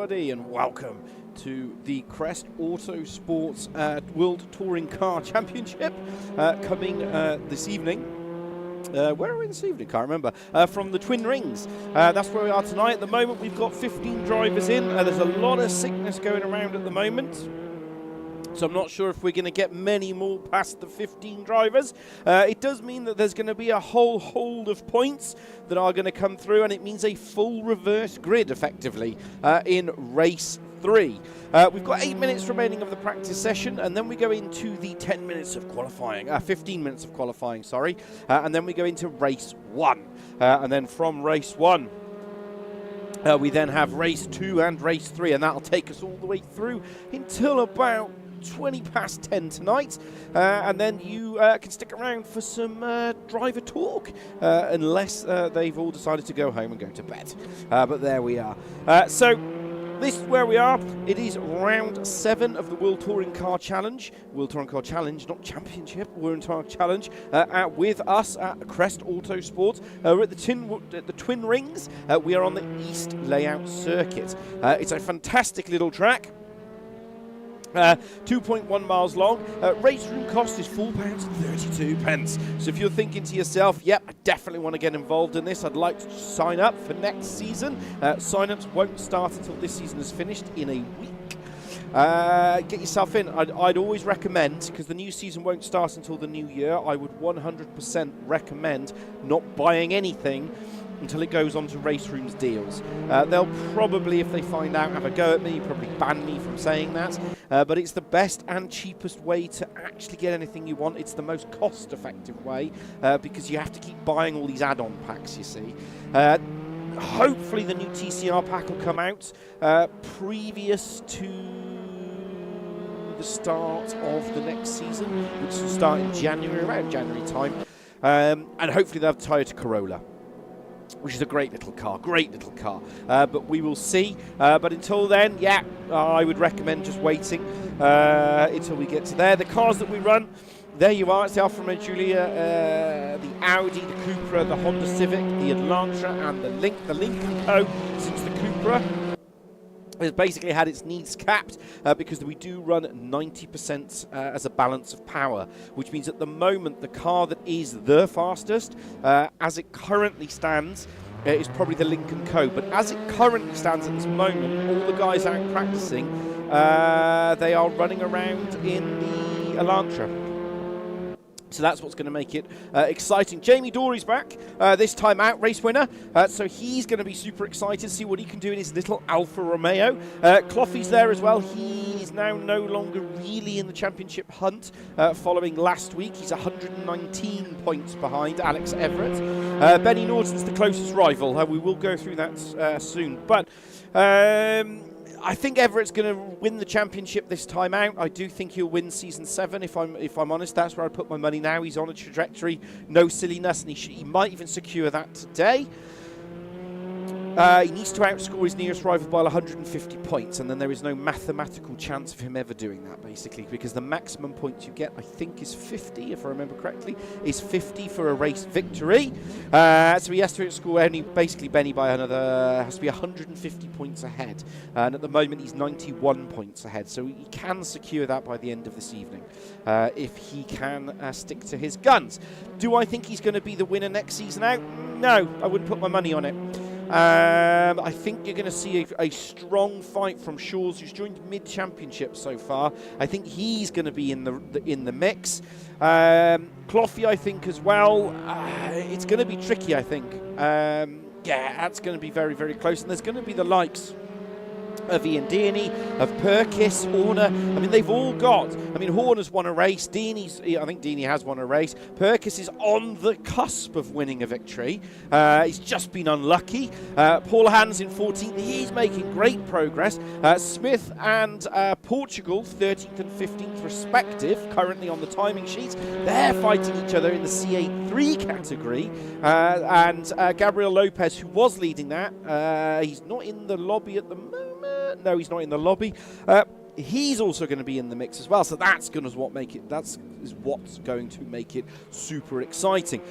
everybody, and welcome to the Crest Autosport World Touring Car Championship coming this evening. Where are we this evening? Can't remember. From the Twin Rings. That's where we are tonight. At the moment, we've got 15 drivers in. There's a lot of sickness going around at the moment. So I'm not sure if we're going to get many more past the 15 drivers. It does mean that there's going to be a whole hold of points that are going to come through, and it means a full reverse grid, effectively, in race 3. We've got 8 minutes remaining of the practice session, and then we go into the 10 minutes of qualifying, 15 minutes of qualifying, sorry, and then we go into race 1. And then from race 1, we then have race 2 and race 3, and that'll take us all the way through until about 20 past 10 tonight, and then you can stick around for some driver talk, unless they've all decided to go home and go to bed. But there we are. So this is where we are. It is round 7 of the World Touring Car Challenge. World Touring Car Challenge, not Championship. World Touring Car Challenge with us at Crest Autosport. We're at the Twin Rings. We are on the East Layout Circuit. It's a fantastic little track. 2.1 miles long. Race room cost is £4.32. So if you're thinking to yourself, yep, I definitely want to get involved in this, I'd like to sign up for next season. Sign-ups won't start until this season is finished in a week. Get yourself in. I'd always recommend, because the new season won't start until the new year, I would 100% recommend not buying anything until it goes on to Race Room's deals. They'll probably, if they find out, have a go at me, probably ban me from saying that, but it's the best and cheapest way to actually get anything you want. It's the most cost-effective way, because you have to keep buying all these add-on packs, you see. Hopefully the new TCR pack will come out previous to the start of the next season, which will start in January, around January time, and hopefully they'll have Toyota Corolla, which is a great little car, but we will see. But until then, yeah, I would recommend just waiting until we get to there. The cars that we run, there you are. It's the Alfa Romeo Giulia, the Audi, the Cupra, the Honda Civic, the Elantra, and the Lincoln Co. Since the Cupra has basically had its needs capped, because we do run 90% as a balance of power, which means at the moment the car that is the fastest, as it currently stands, is probably the Lincoln Co. But as it currently stands at this moment, all the guys out practicing, they are running around in the Elantra. So that's what's going to make it exciting. Jamie Dory's back, this time out, race winner. So he's going to be super excited to see what he can do in his little Alfa Romeo. Cloughy's there as well. He is now no longer really in the championship hunt following last week. He's 119 points behind Alex Everett. Benny Norton's the closest rival. We will go through that soon. But I think Everett's going to win the championship this time out. I do think he'll win season 7. If I'm honest, that's where I put my money now. He's on a trajectory, no silliness, and he might even secure that today. He needs to outscore his nearest rival by 150 points, and then there is no mathematical chance of him ever doing that, basically, because the maximum points you get, I think, is 50, if I remember correctly, is 50 for a race victory. So he has to outscore only basically Benny by another, has to be 150 points ahead, and at the moment he's 91 points ahead, so he can secure that by the end of this evening, if he can stick to his guns. Do I think he's going to be the winner next season out? No, I wouldn't put my money on it. I think you're going to see a strong fight from Shaw's, who's joined mid-championship so far. I think he's going to be in the mix. Cloughy, I think, as well. It's going to be tricky, I think. Yeah, that's going to be very, very close. And there's going to be the likes of Ian Deaney, of Perkis, Horner. I mean, they've all got. I mean, Horner's won a race. I think Deaney has won a race. Perkis is on the cusp of winning a victory. He's just been unlucky. Paul Hans in 14th. He's making great progress. Smith and Portugal, 13th and 15th respective, currently on the timing sheets. They're fighting each other in the C83 category. And Gabriel Lopez, who was leading that, he's not in the lobby at the moment. No, he's not in the lobby. He's also going to be in the mix as well, so that's going to make it. That's what's going to make it super exciting.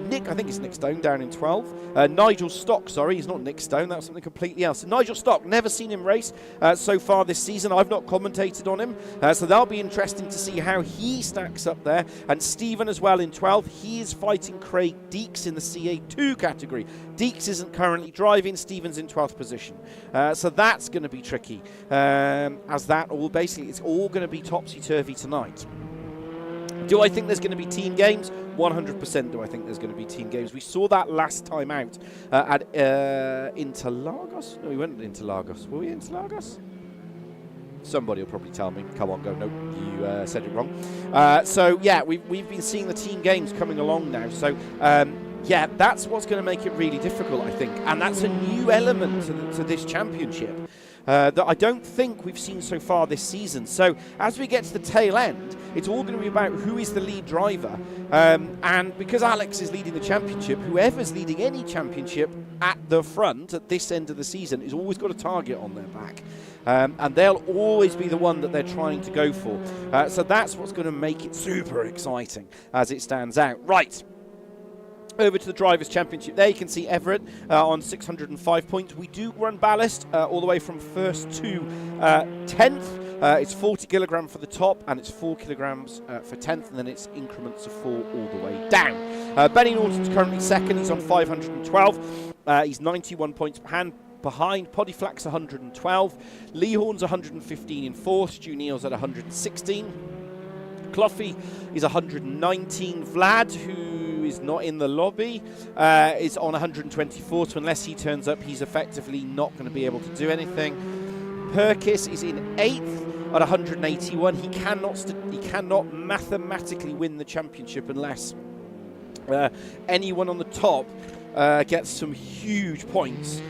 Nick, I think it's Nick Stone down in 12. Nigel Stock, sorry, he's not Nick Stone, that was something completely else. So Nigel Stock, never seen him race so far this season. I've not commentated on him, so that'll be interesting to see how he stacks up there. And Stephen as well in 12, he is fighting Craig Deeks in the CA2 category. Deeks isn't currently driving, Stephen's in 12th position. So that's going to be tricky, as that all basically, it's all going to be topsy-turvy tonight. Do I think there's going to be team games? 100% do I think there's going to be team games. We saw that last time out at Interlagos. No, we weren't at Interlagos. Were we at Interlagos? Somebody will probably tell me. Come on, go. No, you said it wrong. So, yeah, we've been seeing the team games coming along now. So, yeah, that's what's going to make it really difficult, I think. And that's a new element to this championship that I don't think we've seen so far this season. So as we get to the tail end, it's all going to be about who is the lead driver. And because Alex is leading the championship, whoever's leading any championship at the front at this end of the season has always got a target on their back. And they'll always be the one that they're trying to go for. So that's what's going to make it super exciting as it stands out. Right. Over to the Drivers' Championship. There you can see Everett on 605 points. We do run ballast all the way from 1st to 10th. It's 40 kilogram for the top, and it's 4 kilograms for 10th, and then it's increments of 4 all the way down. Benny Norton's currently 2nd. He's on 512. He's 91 points behind. Poddyflack's 112. Lee Horn's 115 in 4th. Stu Neal's at 116. Cloughy is 119. Vlad, who is not in the lobby, is on 124, so unless he turns up, he's effectively not going to be able to do anything. Perkis is in 8th at 181. He cannot mathematically win the championship unless anyone on the top gets some huge points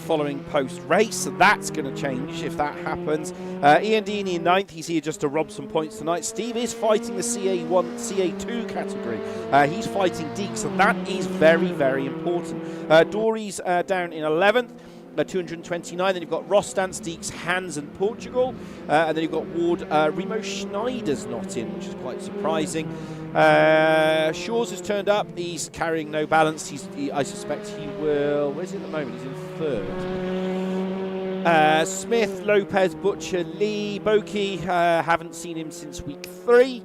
following post-race, so that's going to change if that happens. Ian Deaney in 9th, he's here just to rob some points tonight. Steve is fighting the CA1, CA2 category. He's fighting Deeks, so that is very, very important. Dory's down in 11th. 229. Then you've got Rostance, Deeks, Hans and Portugal. And then you've got Ward. Remo Schneider's not in, which is quite surprising. Shaw's has turned up. He's carrying no balance. I suspect he will... Where's he at the moment? He's in 3rd. Smith, Lopez, Butcher, Lee, Boki. Haven't seen him since week 3,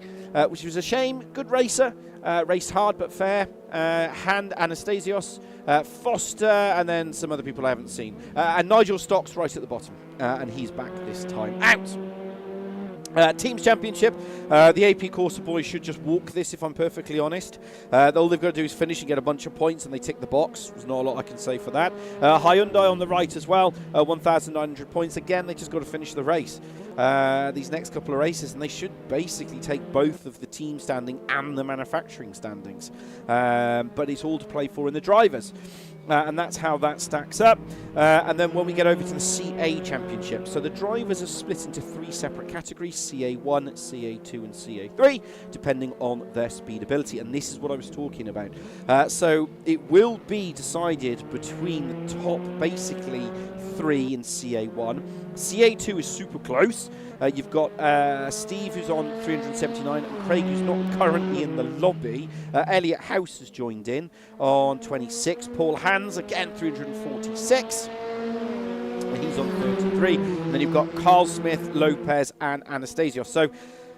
which was a shame. Good racer. Raced hard but fair. Hand Anastasios, Foster, and then some other people I haven't seen. And Nigel Stock's right at the bottom, and he's back this time out. Teams Championship, the AP Corsa boys should just walk this, if I'm perfectly honest. All they've got to do is finish and get a bunch of points, and they tick the box. There's not a lot I can say for that. Hyundai on the right as well, 1,900 points. Again, they just got to finish the race. These next couple of races, and they should basically take both of the team standing and the manufacturing standings. But it's all to play for in the drivers. And that's how that stacks up. And then when we get over to the CA Championship, so the drivers are split into 3 separate categories, CA1, CA2 and CA3, depending on their speed ability. And this is what I was talking about. So it will be decided between the top, basically, 3 in CA1. CA2 is super close. You've got Steve, who's on 379, and Craig, who's not currently in the lobby. Elliot House has joined in on 26. Paul Hans, again, 346. And he's on 33. And then you've got Carl Smith, Lopez, and Anastasio. So,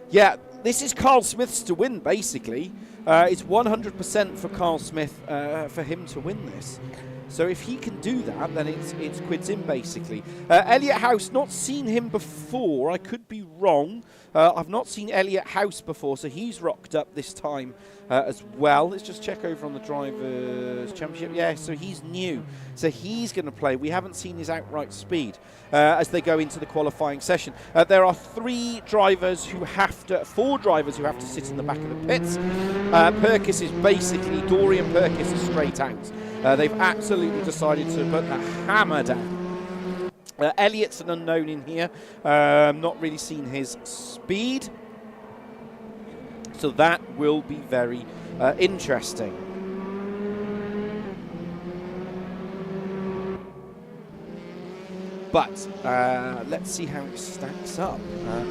yeah, this is Carl Smith's to win, basically. It's 100% for Carl Smith for him to win this. So if he can do that, then it's quids in, basically. Elliot House, not seen him before. I could be wrong. I've not seen Elliot House before, so he's rocked up this time as well. Let's just check over on the Drivers' Championship. Yeah, so he's new. So he's going to play. We haven't seen his outright speed as they go into the qualifying session. There are 4 drivers who have to sit in the back of the pits. Perkis is basically, Dorian Perkis is straight out. They've absolutely decided to put the hammer down. Elliot's an unknown in here. Not really seen his speed. So that will be very interesting. But let's see how it stacks up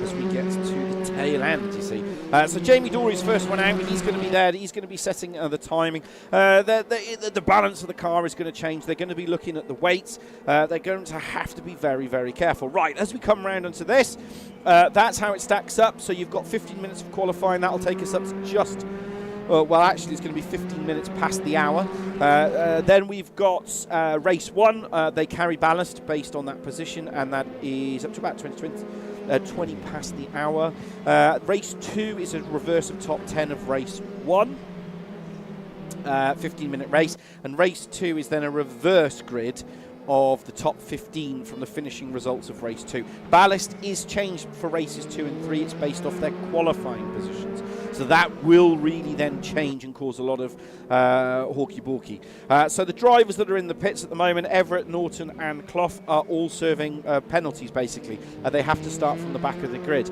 as we get to the tail end, you see. So Jamie Dory's first one out. He's going to be there. He's going to be setting the timing. The balance of the car is going to change. They're going to be looking at the weights. They're going to have to be very, very careful. Right, as we come round onto this, that's how it stacks up. So you've got 15 minutes of qualifying. That'll take us up to just... well, actually, it's going to be 15 minutes past the hour. Then we've got race 1. They carry ballast based on that position, and that is up to about 20 past the hour. Race 2 is a reverse of top 10 of race 1. 15-minute race. And race 2 is then a reverse grid of the top 15 from the finishing results of race 2. Ballast is changed for races 2 and 3. It's based off their qualifying positions. So that will really then change and cause a lot of hawky-balky. So the drivers that are in the pits at the moment, Everett, Norton and Clough, are all serving penalties, basically. They have to start from the back of the grid.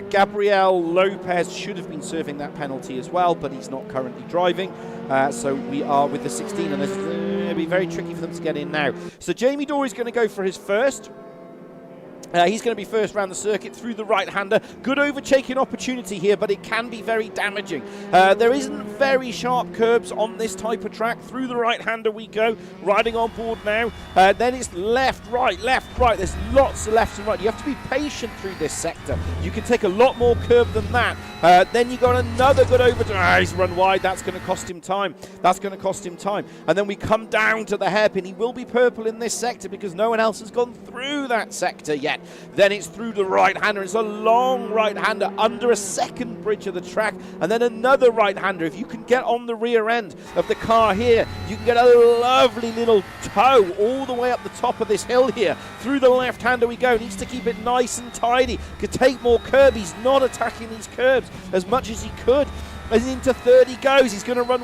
Gabriel Lopez should have been serving that penalty as well, but he's not currently driving. So we are with the 16, and it's going to be very tricky for them to get in now. So Jamie Dory's going to go for his first. He's going to be first round the circuit through the right-hander. Good overtaking opportunity here, but it can be very damaging. There isn't very sharp curbs on this type of track. Through the right-hander we go, riding on board now. Then it's left, right. There's lots of left and right. You have to be patient through this sector. You can take a lot more curb than that. Then you got another good overtake. He's run wide. That's going to cost him time. And then we come down to the hairpin. He will be purple in this sector because no one else has gone through that sector yet. Then it's through the right-hander. It's a long right-hander under a second bridge of the track, and then another right-hander. If you can get on the rear end of the car here, you can get a lovely little toe all the way up the top of this hill here. Through the left-hander we go. Needs to keep it nice and tidy. Could take more curb. He's not attacking these curbs as much as he could. As into third he goes. He's going to run.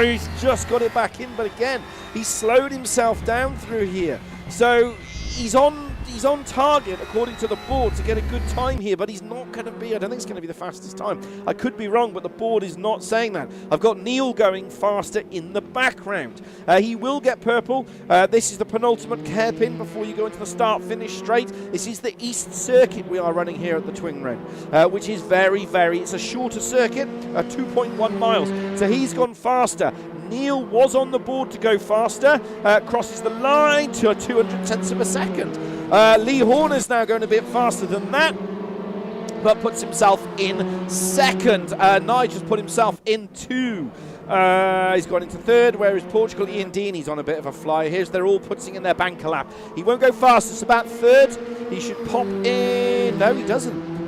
He's just got it back in, but again, he slowed himself down through here. So he's on target according to the board to get a good time here, but he's not going to be, I don't think it's going to be the fastest time. I could be wrong, but the board is not saying that. I've got Neil going faster in the background. He will get purple. This is the penultimate hairpin before you go into the start-finish straight. This is the East Circuit we are running here at the Twin Run, which is it's a shorter circuit, 2.1 miles. So he's gone faster. Neil was on the board to go faster, crosses the line to a 200th of a second. Lee Horner's now going a bit faster than that, but puts himself in second. Nigel's put himself in 2. He's gone into third, whereas Portugal, Ian Dean, he's on a bit of a flyer here. So they're all putting in their banker lap. He won't go fast. It's about third. He should pop in. No, he doesn't.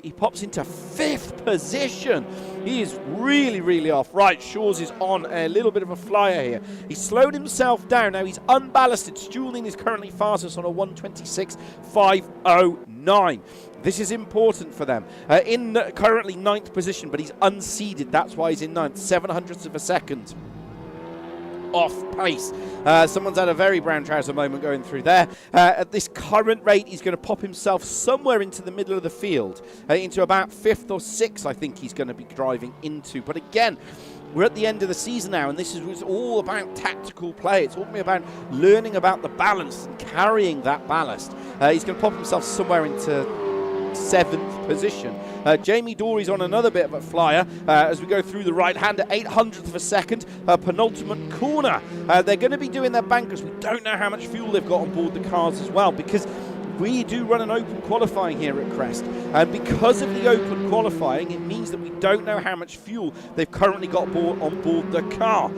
He pops into 5th position. He is really, really off. Right, Shaw's is on a little bit of a flyer here. He slowed himself down. Now he's unballasted. Stuhlin is currently fastest on a 1:26.509. This is important for them. In currently 9th position, but he's unseeded. That's why he's in 9th. 700ths of a second off pace. Someone's had a very brown trouser moment going through there. At this current rate, he's going to pop himself somewhere into the middle of the field, into about 5th or 6th, I think he's going to be driving into. But again, we're at the end of the season now, and this is all about tactical play. It's all about learning about the balance and carrying that ballast. He's going to pop himself somewhere into 7th position. Jamie Dory's on another bit of a flyer as we go through the right-hander, 800th of a second, penultimate corner. They're going to be doing their bankers. We don't know how much fuel they've got on board the cars as well, because we do run an open qualifying here at Crest, and because of the open qualifying, it means that we don't know how much fuel they've currently got on board the car.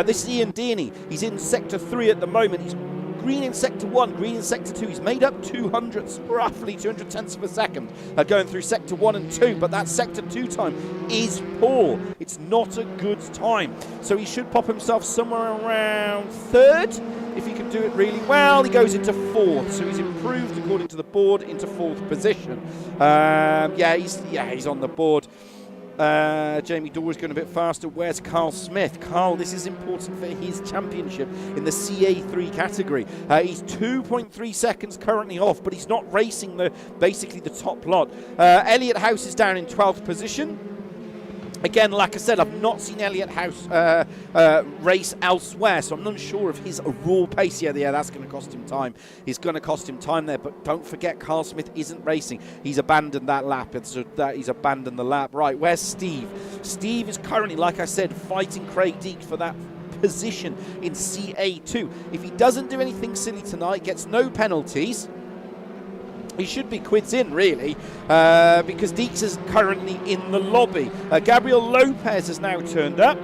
This is Ian Deaney. He's in sector 3 at the moment. He's green in sector 1, green in sector 2. He's made up 200ths, roughly 210ths of a second, going through sector 1 and 2, but that sector 2 time is poor. It's not a good time. So he should pop himself somewhere around 3rd. If he can do it really well, he goes into 4th. So he's improved, according to the board, into 4th position. He's on the board. Jamie Dory's going a bit faster. Where's Carl Smith? Carl, this is important for his championship in the CA3 category. He's 2.3 seconds currently off, but he's not racing basically the top lot. Elliot House is down in 12th position. Again, like I said, I've not seen Elliott House race elsewhere, so I'm not sure of his raw pace. Yeah, that's going to cost him time. It's going to cost him time there, but don't forget, Carl Smith isn't racing. He's abandoned that lap. He's abandoned the lap. Right, where's Steve? Steve is currently, like I said, fighting Craig Deeks for that position in CA2. If he doesn't do anything silly tonight, gets no penalties, he should be quids in, really, because Deeks is currently in the lobby. Gabriel Lopez has now turned up,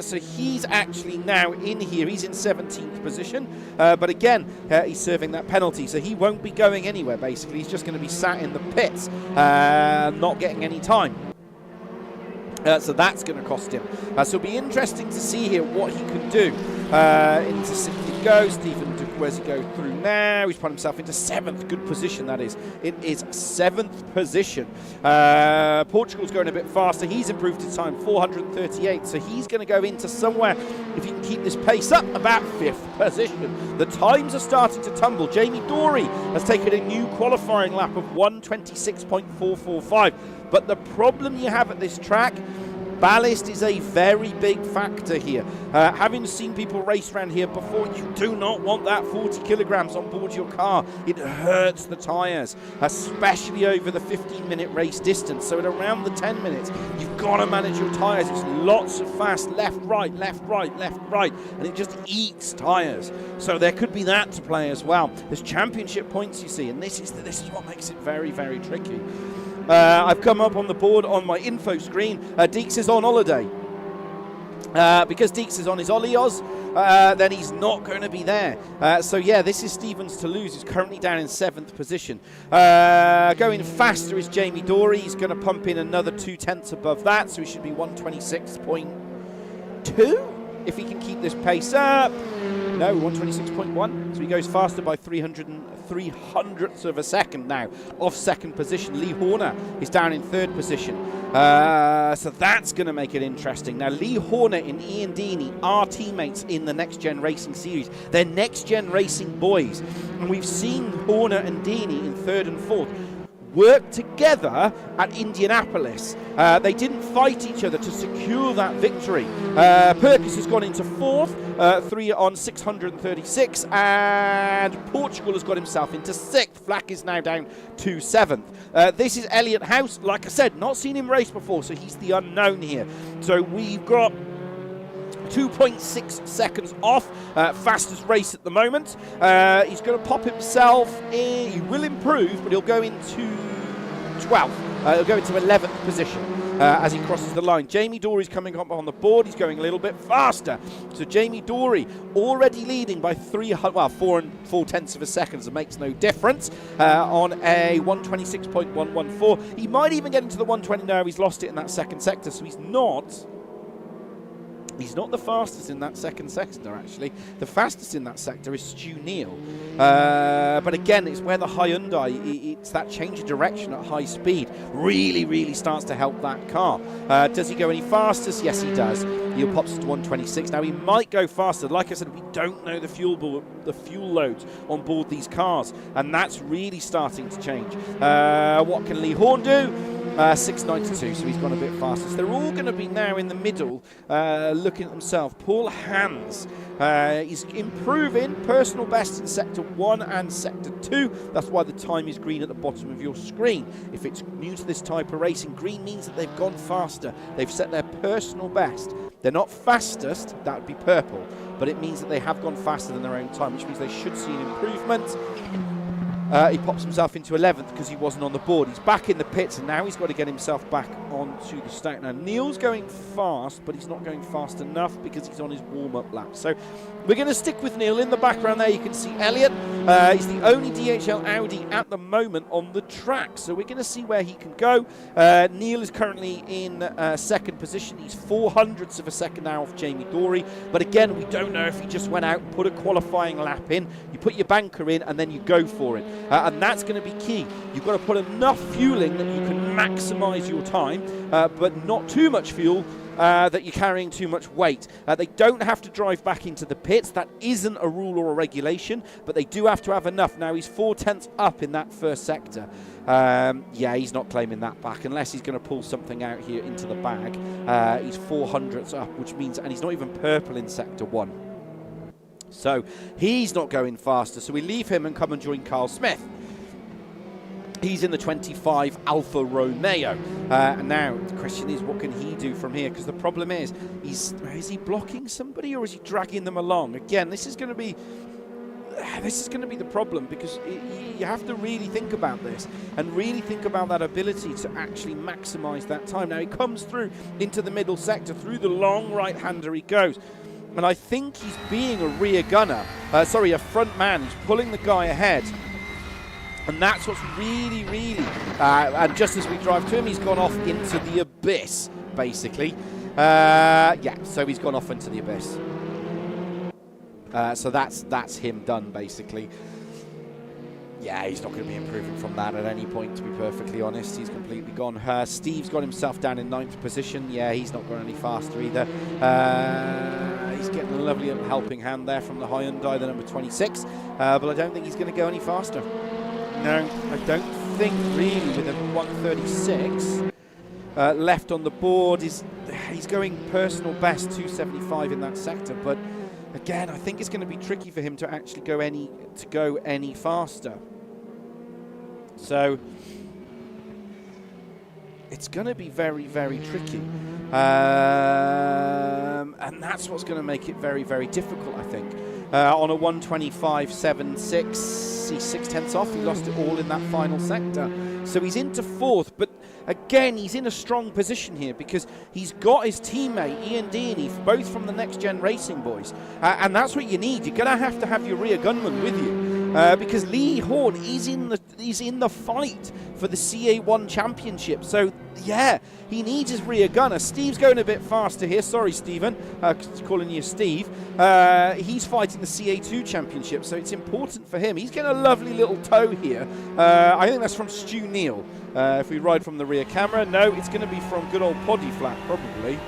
so he's actually now in here. He's in 17th position, but again, he's serving that penalty, so he won't be going anywhere, basically. He's just going to be sat in the pits, not getting any time. So that's going to cost him. So it'll be interesting to see here what he can do. Into 60 goes. Stephen, where's he go through now? He's put himself into 7th. Good position, that is. It is 7th position. Portugal's going a bit faster. He's improved his time, 438. So he's going to go into somewhere, if he can keep this pace up, about 5th position. The times are starting to tumble. Jamie Dorey has taken a new qualifying lap of 1:26.445. But the problem you have at this track, ballast is a very big factor here. Having seen people race around here before, you do not want that 40 kilograms on board your car. It hurts the tyres, especially over the 15-minute race distance. So at around the 10 minutes, you've got to manage your tyres. It's lots of fast left, right, left, right, left, right, and it just eats tyres. So there could be that to play as well. There's championship points, you see, and this is what makes it very, very tricky. I've come up on the board on my info screen. Deeks is on holiday. Because Deeks is on his Olios, then he's not going to be there. So yeah, this is Stevens to lose. He's currently down in 7th position. Going faster is Jamie Dorey. He's going to pump in another 2/10 above that, so he should be 1:26.2 if he can keep this pace up. No, 1:26.1. So he goes faster by 300ths of a second now, off 2nd position. Lee Horner is down in 3rd position. So that's going to make it interesting. Now, Lee Horner and Ian Deeney are teammates in the Next Gen Racing Series. They're Next Gen Racing boys. And we've seen Horner and Deeney in 3rd and 4th work together at Indianapolis. They didn't fight each other to secure that victory. Perkins has gone into 4th, 3 on 636, and Portugal has got himself into 6th. Flack is now down to 7th. This is Elliott House. Like I said, not seen him race before, so he's the unknown here. So we've got 2.6 seconds off, fastest race at the moment. He's going to pop himself in. He will improve, but he'll go into 12th. He'll go into 11th position as he crosses the line. Jamie Dorey's coming up on the board. He's going a little bit faster. So Jamie Dorey already leading by 4.4 of a second. It makes no difference on a 1:26.114. He might even get into the 1:20. No, he's lost it in that 2nd sector, so he's not the fastest in that 2nd sector, actually. The fastest in that sector is Stu Neal. But again, it's where the Hyundai, it's that change of direction at high speed, really, really starts to help that car. Does he go any faster? Yes, he does. He'll pop to 1:26. Now, he might go faster. Like I said, we don't know the fuel loads on board these cars, and that's really starting to change. What can Lee Horn do? 6.92, so he's gone a bit faster. So they're all going to be now in the middle, looking at themselves. Paul Hans, he's improving, personal best in Sector 1 and Sector 2. That's why the time is green at the bottom of your screen. If it's new to this type of racing, green means that they've gone faster. They've set their personal best. They're not fastest, that would be purple, but it means that they have gone faster than their own time, which means they should see an improvement. He pops himself into 11th because he wasn't on the board. He's back in the pits, and now he's got to get himself back onto the stack. Now, Neil's going fast, but he's not going fast enough because he's on his warm-up lap. So we're going to stick with Neil. In the background there, you can see Elliott. He's the only DHL Audi at the moment on the track, so we're going to see where he can go. Neil is currently in 2nd position. He's 400ths of a second now off Jamie Dorey. But again, we don't know if he just went out, put a qualifying lap in. You put your banker in, and then you go for it. And that's going to be key. You've got to put enough fuel in that you can maximise your time, but not too much fuel that you're carrying too much weight. They don't have to drive back into the pits. That isn't a rule or a regulation, but they do have to have enough. Now, he's 4/10 up in that first sector. Yeah, he's not claiming that back unless he's going to pull something out here into the bag. He's 400ths up, which means, and he's not even purple in sector 1. So he's not going faster. So we leave him and come and join Carl Smith. He's in the 25 Alfa Romeo. And now the question is, what can he do from here? Because the problem is he blocking somebody or is he dragging them along? Again, this is going to be the problem, because you have to really think about this and really think about that ability to actually maximize that time. Now he comes through into the middle sector, through the long right-hander he goes. And I think he's being a rear gunner, a front man. He's pulling the guy ahead. And that's what's really, and just as we drive to him, he's gone off into the abyss, basically. Yeah, so he's gone off into the abyss. So that's him done, basically. Yeah, he's not going to be improving from that at any point, to be perfectly honest. He's completely gone. Steve's got himself down in 9th position. Yeah, he's not going any faster either. He's getting a lovely little helping hand there from the Hyundai, the number 26. But I don't think he's going to go any faster. No, I don't think really with a 136 left on the board. He's going personal best 275 in that sector, but again, I think it's going to be tricky for him to actually go any faster. So it's going to be very, very tricky. And that's what's going to make it very, very difficult, I think. On a 125.76, he's 6/10 off. He lost it all in that final sector. So he's into 4th, but again, he's in a strong position here because he's got his teammate, Ian Deaney, both from the Next Gen Racing boys. And that's what you need. You're going to have your rear gunman with you. Because Lee Horn is in the fight for the CA1 championship. So yeah, he needs his rear gunner. Steve's going a bit faster here. Sorry, Stephen, calling you Steve. He's fighting the CA2 championship, so it's important for him. He's getting a lovely little tow here. I think that's from Stu Neal. If we ride from the rear camera, no, it's going to be from good old Poddy Flat, probably.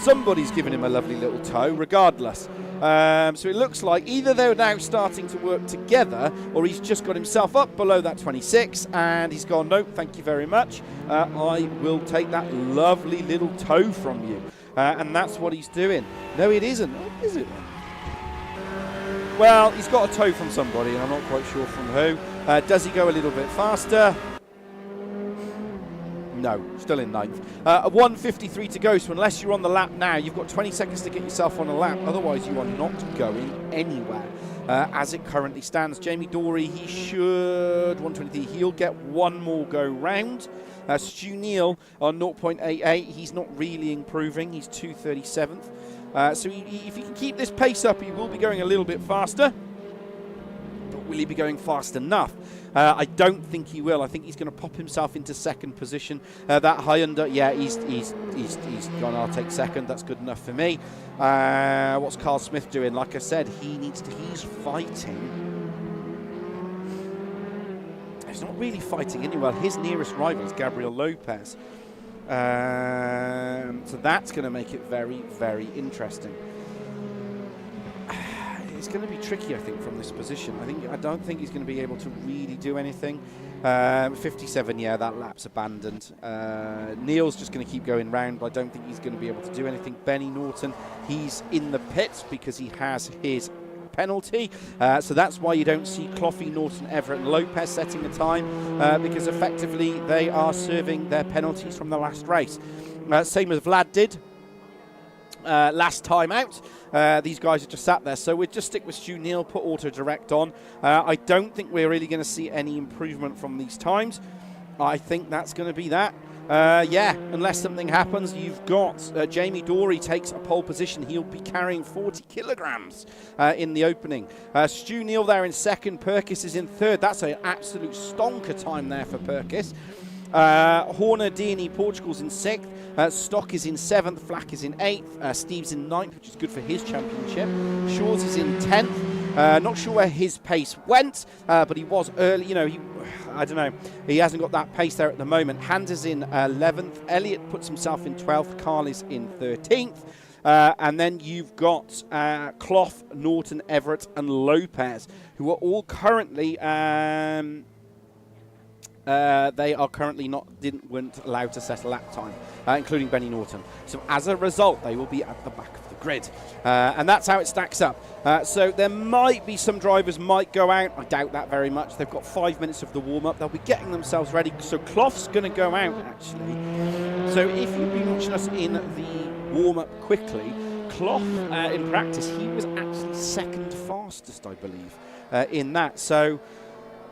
Somebody's giving him a lovely little tow, regardless. So it looks like either they're now starting to work together, or he's just got himself up below that 26, and he's gone, no, thank you very much. I will take that lovely little tow from you. And that's what he's doing. No, it isn't. Is it? Well, he's got a tow from somebody, and I'm not quite sure from who. Does he go a little bit faster? No, still in 9th. 1:53 to go, so unless you're on the lap now, you've got 20 seconds to get yourself on a lap. Otherwise, you are not going anywhere as it currently stands. Jamie Dory, he should, 123, he'll get one more go round. Stu Neal on 0.88, he's not really improving. He's 237th. So if he can keep this pace up, he will be going a little bit faster. But will he be going fast enough? I don't think he will. I think he's going to pop himself into 2nd position. That Hyundai, yeah, he's gone. I'll take 2nd. That's good enough for me. What's Carl Smith doing? Like I said, he's fighting. He's not really fighting anywhere. His nearest rival is Gabriel Lopez. So that's going to make it very, very interesting. It's going to be tricky, I think, from this position. I don't think he's going to be able to really do anything. 57, yeah, that lap's abandoned. Neil's just going to keep going round, but I don't think he's going to be able to do anything. Benny Norton, he's in the pits because he has his penalty. So that's why you don't see Cloughy, Norton, Everett and Lopez setting the time, because effectively they are serving their penalties from the last race. Same as Vlad did. Last time out, these guys are just sat there, so we'll just stick with Stu Neal, put auto direct on. I don't think we're really going to see any improvement from these times. I think that's going to be that. Yeah, unless something happens. You've got Jamie Dory takes a pole position. He'll be carrying 40 kilograms in the opening. Stu Neal there in 2nd. Perkis is in 3rd. That's an absolute stonker time there for Perkis. Horner, Deaney, Portugal's in 6th. Stock is in 7th. Flack is in 8th. Steve's in 9th, which is good for his championship. Shaw's is in 10th. Not sure where his pace went, but he was early. You know, I don't know. He hasn't got that pace there at the moment. Hans is in 11th. Elliott puts himself in 12th. Carl is in 13th. And then you've got Clough, Norton, Everett, and Lopez, who are all currently they are currently weren't allowed to set a lap time, including Benny Norton. So as a result, they will be at the back of the grid, and that's how it stacks up. So there might be some drivers might go out. I doubt that very much. They've got 5 minutes of the warm-up. They'll be getting themselves ready. So Clough's going to go out, actually. So if you've been watching us in the warm-up quickly, Clough, in practice, he was actually second fastest, I believe, in that. So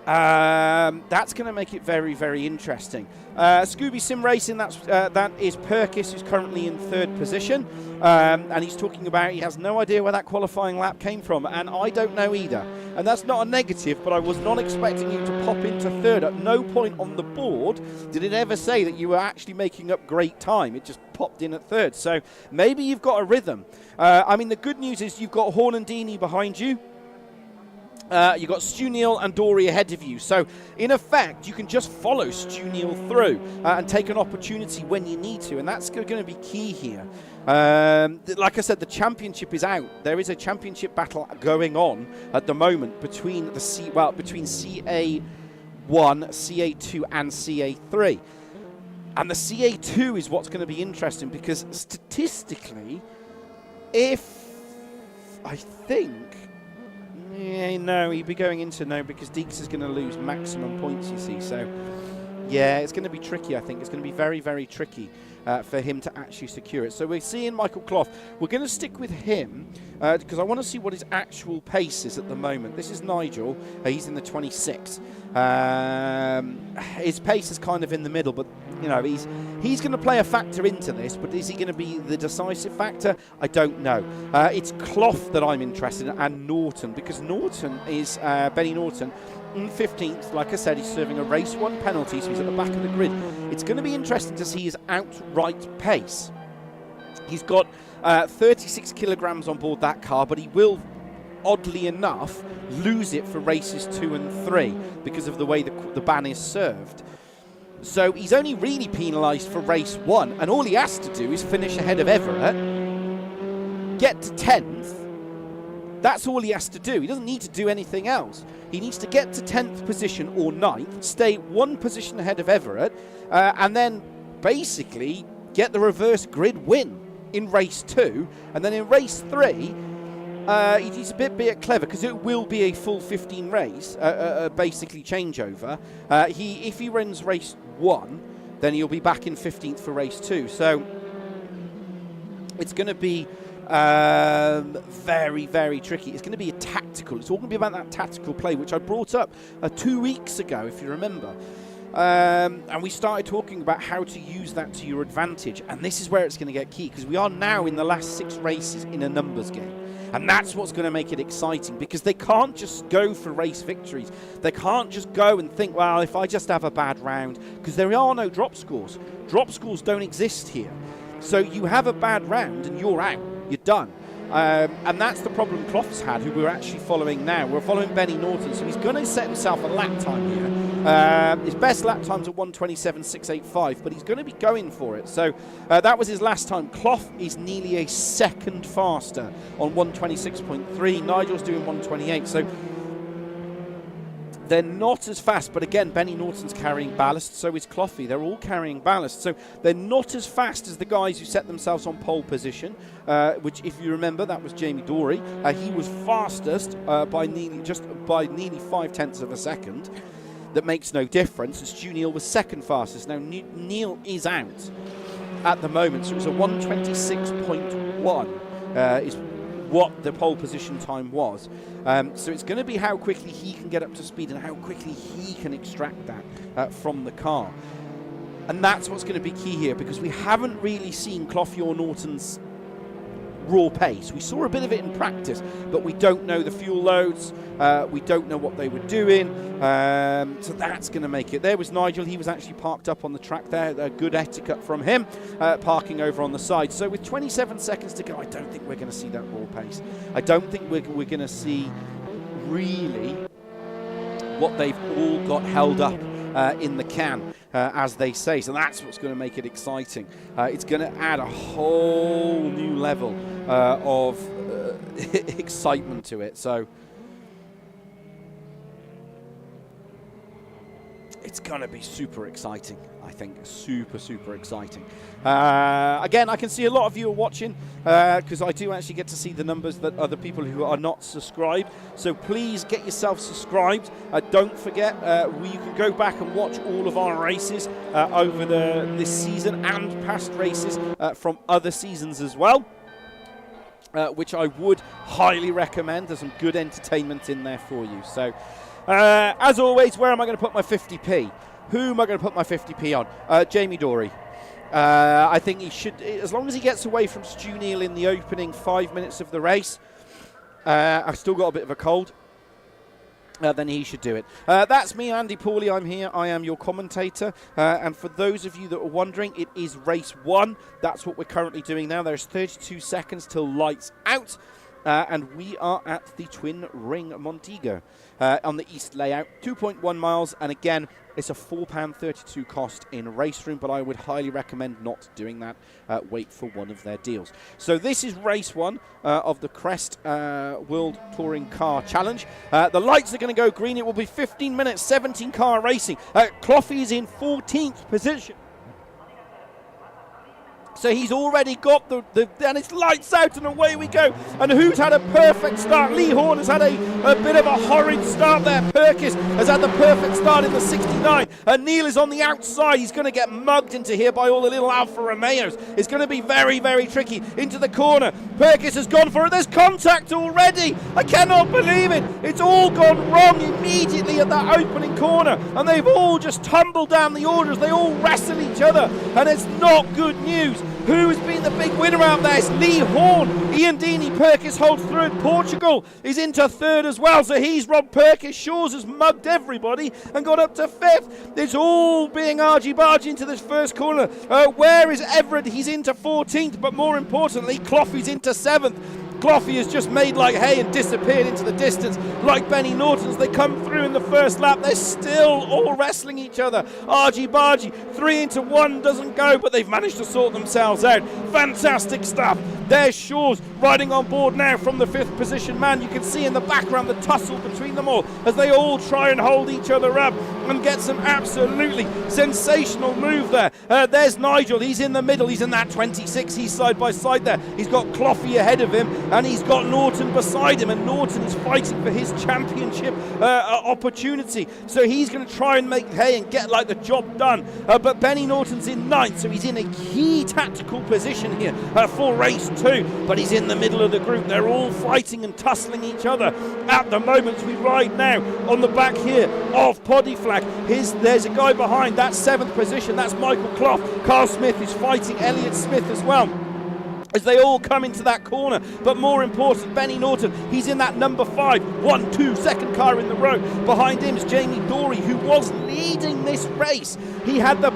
that's going to make it very, very interesting. Scooby Sim Racing, that is Perkis, who's currently in 3rd position. And he's talking about he has no idea where that qualifying lap came from, and I don't know either. And that's not a negative, but I was not expecting you to pop into 3rd. At no point on the board did it ever say that you were actually making up great time. It just popped in at 3rd. So maybe you've got a rhythm. I mean, the good news is you've got Horn and Deeney behind you. You've got Stu Neal and Dory ahead of you. So, in effect, you can just follow Stu Neal through and take an opportunity when you need to. And that's going to be key here. Like I said, the championship is out. There is a championship battle going on at the moment between between CA1, CA2 and CA3. And the CA2 is what's going to be interesting because statistically, no, he'd be going into no because Deeks is going to lose maximum points, you see. So, yeah, it's going to be tricky, I think. It's going to be very, very tricky for him to actually secure it. So we're seeing Michael Clough. We're going to stick with him because I want to see what his actual pace is at the moment. This is Nigel. He's in the 26th. His pace is kind of in the middle, but, you know, he's going to play a factor into this, but is he going to be the decisive factor? I don't know. It's Clough that I'm interested in, and Norton, because Norton is Benny Norton in 15th. Like I said, he's serving a race 1 penalty, so he's at the back of the grid. It's going to be interesting to see his outright pace. He's got 36 kilograms on board that car, but he will, oddly enough, lose it for races 2 and 3 because of the way the ban is served. So he's only really penalised for race 1, and all he has to do is finish ahead of Everett, get to 10th. That's all he has to do. He doesn't need to do anything else. He needs to get to 10th position or 9th, stay 1 position ahead of Everett, and then basically get the reverse grid win in race 2. And then in race 3, he's a bit clever because it will be a full 15 race, basically changeover. If he runs race 1, then he'll be back in 15th for race 2. So it's going to be very, very tricky. It's going to be a tactical. It's all going to be about that tactical play, which I brought up 2 weeks ago, if you remember. And we started talking about how to use that to your advantage. And this is where it's going to get key, because we are now in the last 6 races in a numbers game. And that's what's going to make it exciting, because they can't just go for race victories. They can't just go and think, well, if I just have a bad round, because there are no drop scores. Drop scores don't exist here. So you have a bad round and you're out. You're done. And that's the problem Clough's had, who we're actually following now. We're following Benny Norton, so he's going to set himself a lap time here. His best lap time's at 1:27.685, but he's going to be going for it. So that was his last time. Clough is nearly a second faster on 1:26.3. Nigel's doing 1:28. So they're not as fast, but again, Benny Norton's carrying ballast, so is Cloughy. They're all carrying ballast, so they're not as fast as the guys who set themselves on pole position, which, if you remember, that was Jamie Dory. He was fastest by nearly 0.5 of a second. That makes no difference. And Stu Neal was second fastest. Now, Neal is out at the moment, so it's a 1:26.1 is what the pole position time was. So it's going to be how quickly he can get up to speed and how quickly he can extract that from the car. And that's what's going to be key here, because we haven't really seen Cloughy or Norton's raw pace. We saw a bit of it in practice, but we don't know the fuel loads. We don't know what they were doing. So that's going to make it. There was Nigel. He was actually parked up on the track there. A good etiquette from him, parking over on the side. So with 27 seconds to go, I don't think we're going to see that raw pace. I don't think we're going to see really what they've all got held up in the can, as they say. So that's what's going to make it exciting. It's going to add a whole new level of excitement to it. So it's going to be super exciting, I think. Super exciting. Again, I can see a lot of you are watching because I do actually get to see the numbers that other people who are not subscribed. So please get yourself subscribed. Don't forget, you can go back and watch all of our races over this season and past races from other seasons as well. Which I would highly recommend. There's some good entertainment in there for you. So, as always, where am I going to put my 50p? Who am I going to put my 50p on? Jamie Dory. I think he should, as long as he gets away from Stu Neal in the opening 5 minutes of the race. I've still got a bit of a cold. Then he should do it. That's me, Andy Pauly. I'm here. I am your commentator. And for those of you that are wondering, it is race 1. That's what we're currently doing now. There's 32 seconds till lights out. And we are at the Twin Ring MOTEGI on the east layout, 2.1 miles. And again, it's a £4.32 cost in race room, but I would highly recommend not doing that. Wait for one of their deals. So this is race 1 of the Crest World Touring Car Challenge. The lights are going to go green. It will be 15 minutes, 17 car racing. Cloughy is in 14th position. So he's already got and it's lights out and away we go. And who's had a perfect start? Lee Horn has had a bit of a horrid start there. Perkis has had the perfect start in the 69. Neil is on the outside. He's going to get mugged into here by all the little Alfa Romeos. It's going to be very tricky. Into the corner. Perkis has gone for it. There's contact already. I cannot believe it. It's all gone wrong immediately at that opening corner. And they've all just tumbled down the orders. They all wrestle each other. And it's not good news. Who has been the big winner out there? It's Lee Horn. Ian Deeney. Perkis holds third. Portugal is into third as well. So he's robbed Perkis. Shaw's has mugged everybody and got up to 5th. It's all being argy-bargy into this first corner. Where is Everett? He's into 14th. But more importantly, Cloughy's into 7th. Cloughy has just made like hay and disappeared into the distance like Benny Norton's. They come through in the first lap. They're still all wrestling each other. Argy-bargy. 3 into 1 doesn't go, but they've managed to sort themselves out. Fantastic stuff. There's Shaw's riding on board now from the 5th position man. You can see in the background the tussle between them all as they all try and hold each other up and get some absolutely sensational move there. There's Nigel. He's in the middle. He's in that 26. He's side by side there. He's got Cloughy ahead of him. And he's got Norton beside him, and Norton is fighting for his championship opportunity. So he's going to try and make hay and get like the job done. But Benny Norton's in 9th, so he's in a key tactical position here for race 2. But he's in the middle of the group. They're all fighting and tussling each other at the moment. We ride now on the back here of Poddy Flag. There's a guy behind that 7th position. That's Michael Clough. Carl Smith is fighting Elliott Smith as well, as they all come into that corner. But more important, Benny Norton, he's in that number 5, 1-2 second car in the row. Behind him is Jamie Dory, who was leading this race. He had the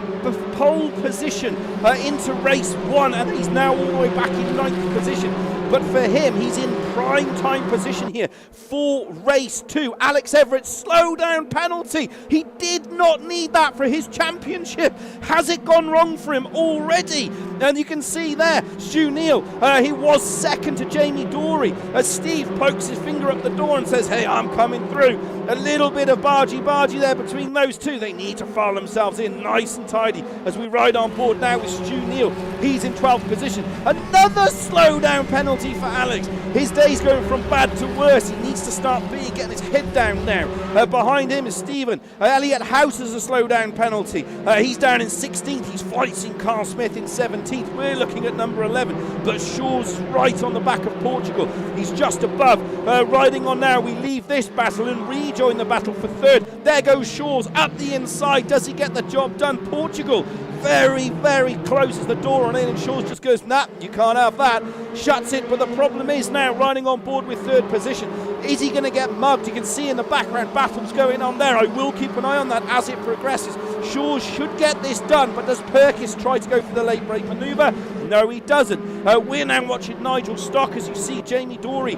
pole position into race 1, and he's now all the way back in 9th position. But for him, he's in prime time position here for race 2. Alex Everett, slow down penalty. He did not need that for his championship. Has it gone wrong for him already? And you can see there, Stu Neal, he was second to Jamie Dory as Steve pokes his finger up the door and says, hey, I'm coming through. A little bit of bargy-bargy there between those two. They need to file themselves in nice and tidy as we ride on board now with Stu Neal. He's in 12th position. Another slow down penalty for Alex. His day's going from bad to worse. He needs to start getting his head down now. Behind him is Stephen. Elliot House has a slow down penalty. He's down in 16th. He's fighting Carl Smith in 17th. We're looking at number 11. But Shaw's right on the back of Portugal. He's just above. Riding on now, we leave this battle and rejoin the battle for 3rd. There goes Shaw's up the inside. Does he get the job done? Portugal very close as the door on in, and Shaw's just goes, nah, you can't have that. Shuts it, but the problem is now riding on board with 3rd position. Is he going to get mugged? You can see in the background battles going on there. I will keep an eye on that as it progresses. Shaw should get this done, but does Perkis try to go for the late break manoeuvre? No, he doesn't. We're now watching Nigel Stock as you see Jamie Dorey.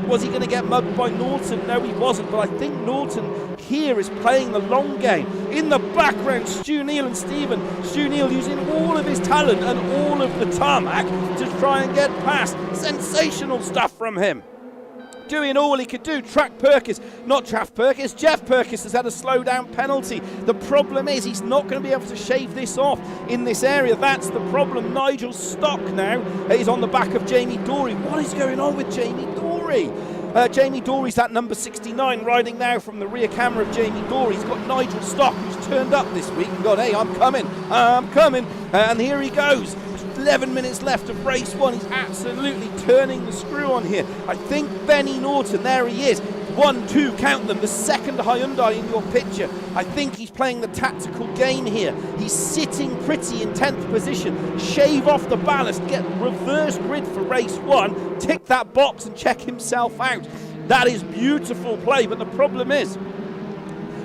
Was he going to get mugged by Norton? No, he wasn't, but I think Norton here is playing the long game. In the background, Stu Neal and Stephen. Stu Neal using all of his talent and all of the tarmac to try and get past. Sensational stuff from him. Doing all he could do. Jeff Perkis has had a slow-down penalty. The problem is he's not going to be able to shave this off in this area. That's the problem. Nigel Stock now is on the back of Jamie Dorey. What is going on with Jamie Dorey? Jamie Dorey's that number 69, riding now from the rear camera of Jamie Dorey. He's got Nigel Stock, who's turned up this week and gone, hey, I'm coming. And here he goes. 11 minutes left of race one. He's absolutely turning the screw on here. I think Benny Norton, there he is. 1, 2, count them, the second Hyundai in your picture. I think he's playing the tactical game here. He's sitting pretty in 10th position. Shave off the ballast, get reverse grid for race one, tick that box and check himself out. That is beautiful play, but the problem is,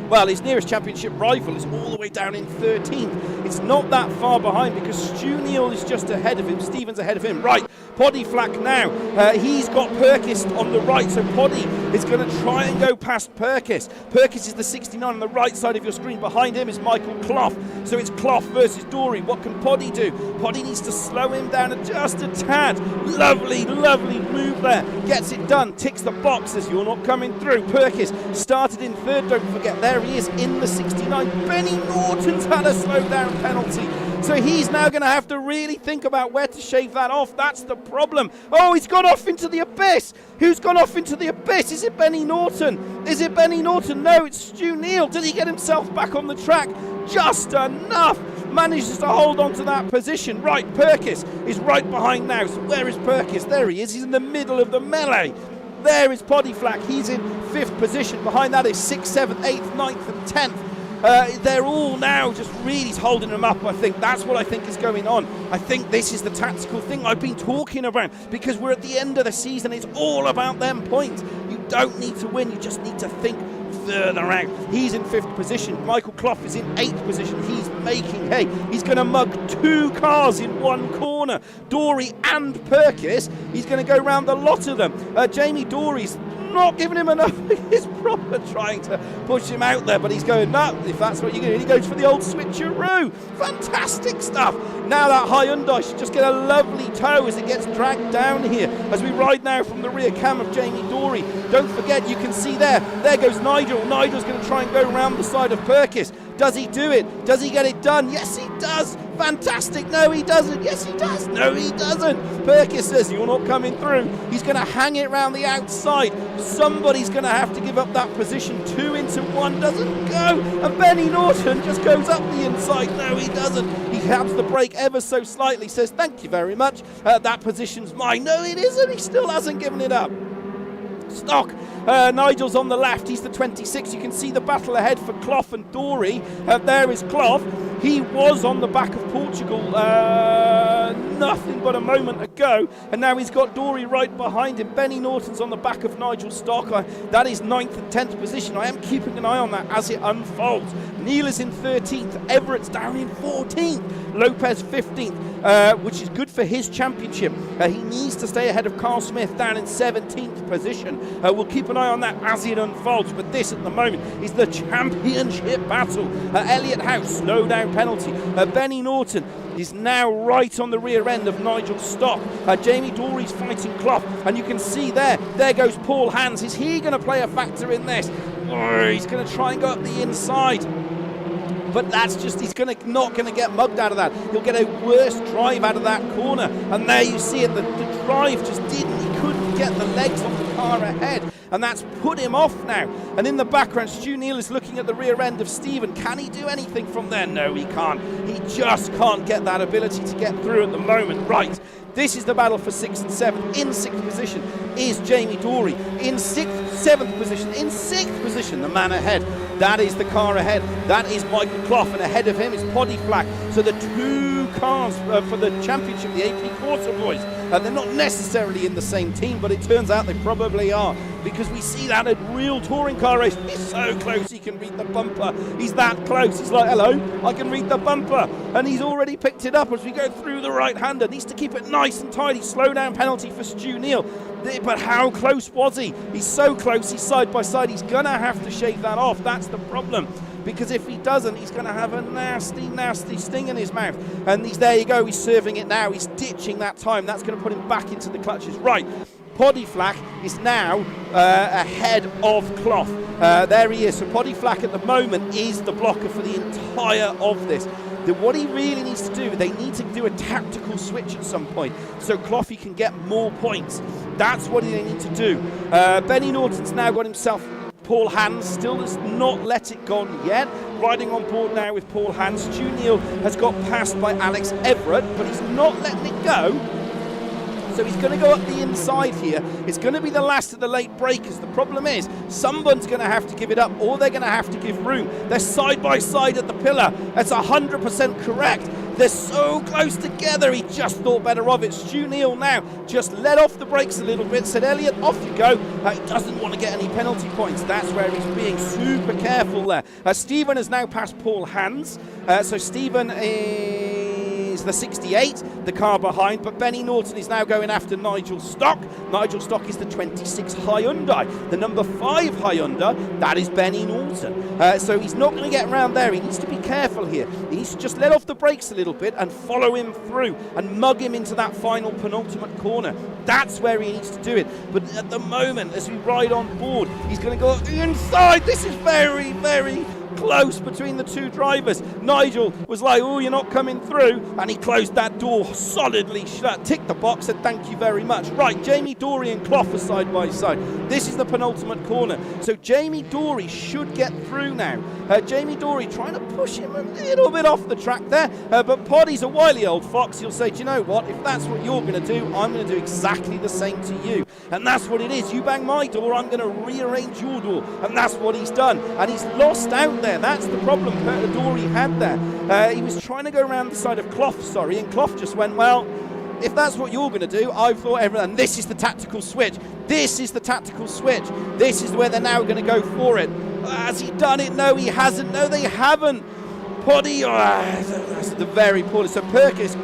well, his nearest championship rival is all the way down in 13th. It's not that far behind because Stu Neal is just ahead of him. Stevens ahead of him. Right, Poddy Flack now. He's got Perkis on the right, so Poddy is going to try and go past Perkis. Perkis is the 69 on the right side of your screen. Behind him is Michael Clough. So it's Clough versus Dorey. What can Poddy do? Poddy needs to slow him down just a tad. Lovely, lovely move there. Gets it done. Ticks the boxes. You're not coming through. Perkis started in third. Don't forget, there he is in the 69. Benny Norton's had a slow down penalty. So he's now going to have to really think about where to shave that off. That's the problem. Oh, he's gone off into the abyss. Who's gone off into the abyss? Is it Benny Norton? Is it Benny Norton? No, it's Stu Neal. Did he get himself back on the track? Just enough. Manages to hold on to that position. Right, Perkis is right behind now. So where is Perkis? There he is. He's in the middle of the melee. There is Poddy Flack. He's in 5th position. Behind that is 6th, 7th, 8th, 9th and 10th. They're all now just really holding them up, I think. That's what I think is going on. I think this is the tactical thing I've been talking about because we're at the end of the season. It's all about them points. You don't need to win. You just need to think further out. He's in 5th position. Michael Clough is in 8th position. He's making hay. He's going to mug 2 cars in one corner. Dorey and Perkis. He's going to go round the lot of them. Jamie Dorey's not giving him enough. He's proper trying to push him out there, but he's going, no, if that's what you're going to do. He goes for the old switcheroo. Fantastic stuff. Now that Hyundai should just get a lovely tow as it gets dragged down here. As we ride now from the rear cam of Jamie Dorey. Don't forget, you can see there goes Nigel. Nigel's going to try and go around the side of Perkis. Does he do it? Does he get it done? Yes, he does. Fantastic. No, he doesn't. Yes, he does. No, he doesn't. Perkis says, you're not coming through. He's going to hang it around the outside. Somebody's going to have to give up that position. 2 into 1 doesn't go. And Benny Norton just goes up the inside. No, he doesn't. He taps the brake ever so slightly, says, thank you very much. That position's mine. No, it isn't. He still hasn't given it up. Stock. Nigel's on the left. He's the 26. You can see the battle ahead for Clough and Dorey. There is Clough. He was on the back of Portugal nothing but a moment ago, and now he's got Dorey right behind him. Benny Norton's on the back of Nigel Stock. That is 9th and 10th position. I am keeping an eye on that as it unfolds. Neil is in 13th. Everett's down in 14th. Lopez 15th, which is good for his championship. He needs to stay ahead of Carl Smith down in 17th position. We'll keep an eye on that as it unfolds, but this at the moment is the championship battle. Elliott House, slow down penalty. Benny Norton is now right on the rear end of Nigel Stock. Jamie Dorey's fighting Clough, and you can see there goes Paul Hans. Is he going to play a factor in this? Oh, he's going to try and go up the inside. But that's just, he's not going to get mugged out of that. He'll get a worse drive out of that corner. And there you see it, the drive just he couldn't get the legs off the car ahead. And that's put him off now. And in the background, Stu Neal is looking at the rear end of Stephen. Can he do anything from there? No, he can't. He just can't get that ability to get through at the moment. Right. This is the battle for 6th and 7th. In 6th position is Jamie Dorey. In 7th position, in 6th position, the man ahead. That is the car ahead. That is Michael Clough, and ahead of him is Poddy Flack. So the 2 cars for the championship, the AP Quarter Boys, They're not necessarily in the same team, but it turns out they probably are, because we see that in real touring car race. He's so close he can read the bumper. He's that close. He's like, hello, I can read the bumper. And he's already picked it up as we go through the right-hander. Needs to keep it nice and tidy. Slow down penalty for Stu Neal. But how close was he? He's so close, he's side by side. He's going to have to shave that off. That's the problem. Because if he doesn't, he's going to have a nasty, nasty sting in his mouth. And there you go, he's serving it now. He's ditching that time. That's going to put him back into the clutches. Right, Poddy Flack is now ahead of Clough. There he is. So Poddy Flack at the moment is the blocker for the entire of this. What he really needs to do, they need to do a tactical switch at some point so Cloughy can get more points. That's what they need to do. Benny Norton's now got himself Paul Hans, still has not let it go yet. Riding on board now with Paul Hans. Stu Neal has got passed by Alex Everett, but he's not letting it go. So he's going to go up the inside here. It's going to be the last of the late breakers. The problem is, someone's going to have to give it up, or they're going to have to give room. They're side by side at the pillar. That's 100% correct. They're so close together. He just thought better of it. Stu Neal now just let off the brakes a little bit. Said, Elliot, off you go. He doesn't want to get any penalty points. That's where he's being super careful there. Stephen has now passed Paul Hans. So Stephen is the 68, the car behind, but Benny Norton is now going after Nigel Stock. Nigel Stock is the 26 Hyundai. The number 5 Hyundai, that is Benny Norton. So he's not going to get around there. He needs to be careful here. He needs to just let off the brakes a little bit and follow him through and mug him into that final penultimate corner. That's where he needs to do it. But at the moment, as we ride on board, he's going to go inside. This is very, very close between the two drivers. Nigel was like, oh, you're not coming through, and he closed that door solidly shut, ticked the box, said thank you very much. Right, Jamie Dorey and Clough are side by side. This is the penultimate corner, so Jamie Dorey should get through now. Jamie Dorey trying to push him a little bit off the track there, but Poddy's a wily old fox. He'll say, do you know what, if that's what you're going to do, I'm going to do exactly the same to you. And that's what it is. You bang my door, I'm going to rearrange your door. And that's what he's done. And he's lost out there. That's the problem Dorey had there. He was trying to go around the side of Clough, and Clough just went, well, if that's what you're going to do, I've thought everything. And this is the tactical switch. This is the tactical switch. This is where they're now going to go for it. Has he done it? No, he hasn't. No, they haven't. Poddy, that's the very poorly. So Perkis,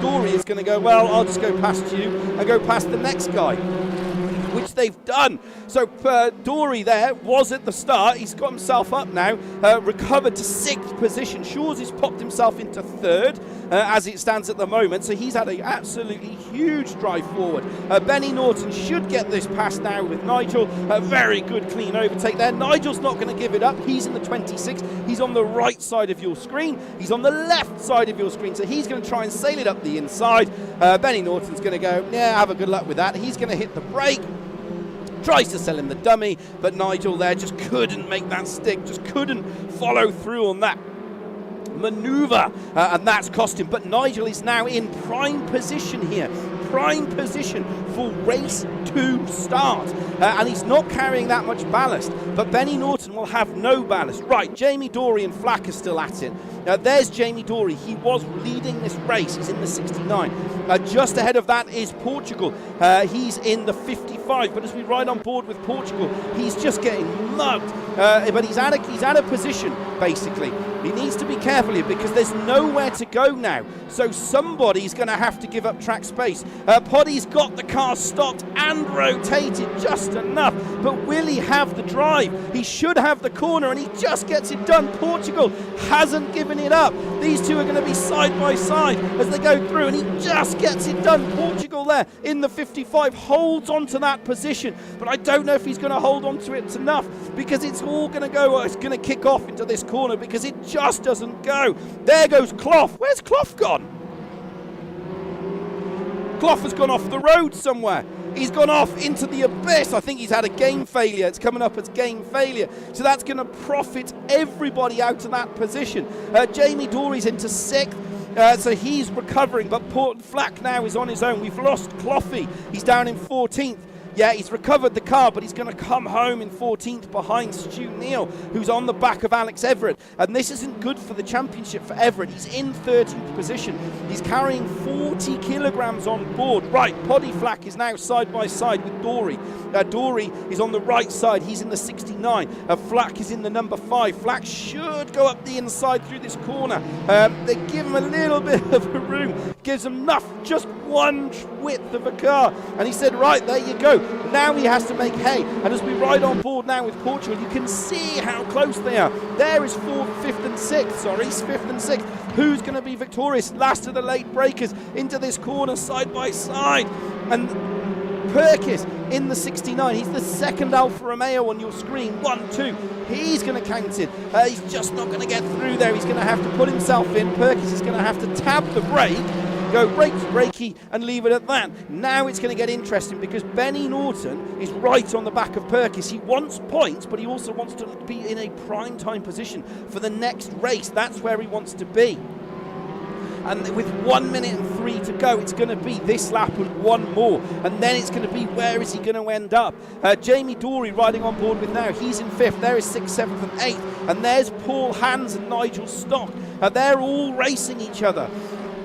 Dorey is going to go, well, I'll just go past you and go past the next guy, which they've done. So Dorey there was at the start. He's got himself up now, recovered to 6th position. Shaw's has popped himself into 3rd as it stands at the moment. So he's had an absolutely huge drive forward. Benny Norton should get this pass now with Nigel. A very good clean overtake there. Nigel's not going to give it up. He's in the 26. He's on the right side of your screen. He's on the left side of your screen. So he's going to try and sail it up the inside. Benny Norton's going to go, yeah, have a good luck with that. He's going to hit the brake. Tries to sell him the dummy, but Nigel there just couldn't make that stick, just couldn't follow through on that maneuver, and that's cost him. But Nigel is now in prime position here, prime position for race 2 start, and he's not carrying that much ballast, but Benny Norton will have no ballast. Right, Jamie Dorey and Flack are still at it. There's Jamie Dorey. He was leading this race. He's in the 69. Just ahead of that is Portugal. He's in the 55. But as we ride on board with Portugal, he's just getting mugged. But he's out of position, basically. He needs to be careful here because there's nowhere to go now. So somebody's going to have to give up track space. Poddy's got the car stopped and rotated just enough. But will he have the drive? He should have the corner, and he just gets it done. Portugal hasn't given it up. These two are going to be side by side as they go through, and he just gets it done. Portugal there in the 55 holds on to that position, but I don't know if he's going to hold on to it enough because it's all going to go, it's going to kick off into this corner because it just doesn't go. There goes Clough. Where's Clough gone? Clough has gone off the road somewhere. He's gone off into the abyss. I think he's had a game failure. It's coming up as game failure. So that's going to profit everybody out of that position. Jamie Dorey's into 6th. So he's recovering, but Flack now is on his own. We've lost Cloughy. He's down in 14th. Yeah, he's recovered the car, but he's going to come home in 14th behind Stu Neal, who's on the back of Alex Everett. And this isn't good for the championship for Everett. He's in 13th position. He's carrying 40 kilograms on board. Right, Poddy Flack is now side by side with Dory. Dory is on the right side. He's in the 69. Flack is in the number 5. Flack should go up the inside through this corner. They give him a little bit of a room. Gives him enough, just one width of a car. And he said, right, there you go. Now he has to make hay. And as we ride on board now with Portugal, you can see how close they are. There is 4th, 5th and 6th. Sorry, 5th and 6th. Who's going to be victorious? Last of the late breakers into this corner side by side. And Perkis in the 69. He's the second Alfa Romeo on your screen. 1, 2. He's going to count it. He's just not going to get through there. He's going to have to put himself in. Perkis is going to have to tab the brake. Go brakey and leave it at that. Now it's going to get interesting because Benny Norton is right on the back of Perkis. He wants points, but he also wants to be in a prime time position for the next race. That's where he wants to be. And with 1 minute and 3 to go, it's going to be this lap and one more. And then it's going to be where is he going to end up? Jamie Dory riding on board with now. He's in 5th. There is 6th, 7th and 8th. And there's Paul Hans and Nigel Stock. They're all racing each other.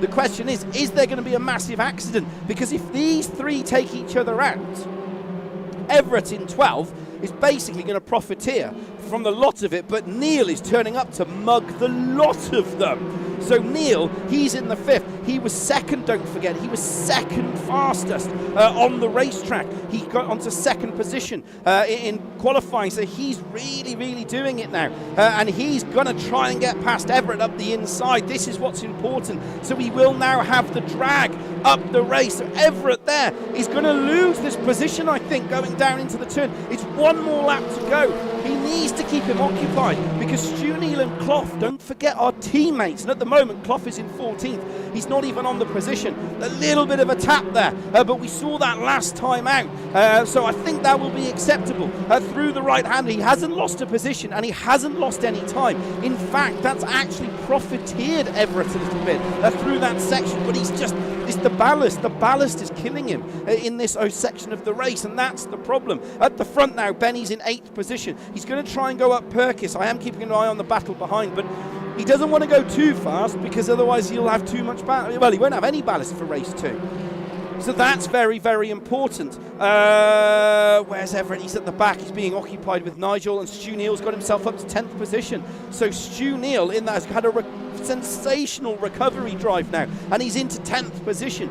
The question is there going to be a massive accident? Because if these three take each other out, Everett in 12th is basically going to profiteer from the lot of it, but Neil is turning up to mug the lot of them. So Neil, he's in the 5th. He was second, don't forget. He was second fastest on the racetrack. He got onto second position in qualifying, so he's really, really doing it now. And he's going to try and get past Everett up the inside. This is what's important. So he will now have the drag up the race. So Everett there is going to lose this position, I think, going down into the turn. It's one more lap to go. He needs to keep him occupied because Stu Neal and Clough, don't forget, are teammates. And at the moment, Clough is in 14th. He's not even on the position. A little bit of a tap there, but we saw that last time out. So I think that will be acceptable. Through the right hand, he hasn't lost a position and he hasn't lost any time. In fact, that's actually profiteered Everett a little bit through that section, but he's just, it's the ballast. The ballast is killing him in this section of the race, and that's the problem. At the front now, Benny's in 8th position. He's going to try and go up Perkis. I am keeping an eye on the battle behind, but he doesn't want to go too fast because otherwise he'll have too much ballast. Well, he won't have any ballast for race 2. So that's very, very important. Where's Everett? He's at the back. He's being occupied with Nigel, and Stu Neal's got himself up to 10th position. So Stu Neal in that has had a sensational recovery drive now, and he's into 10th position.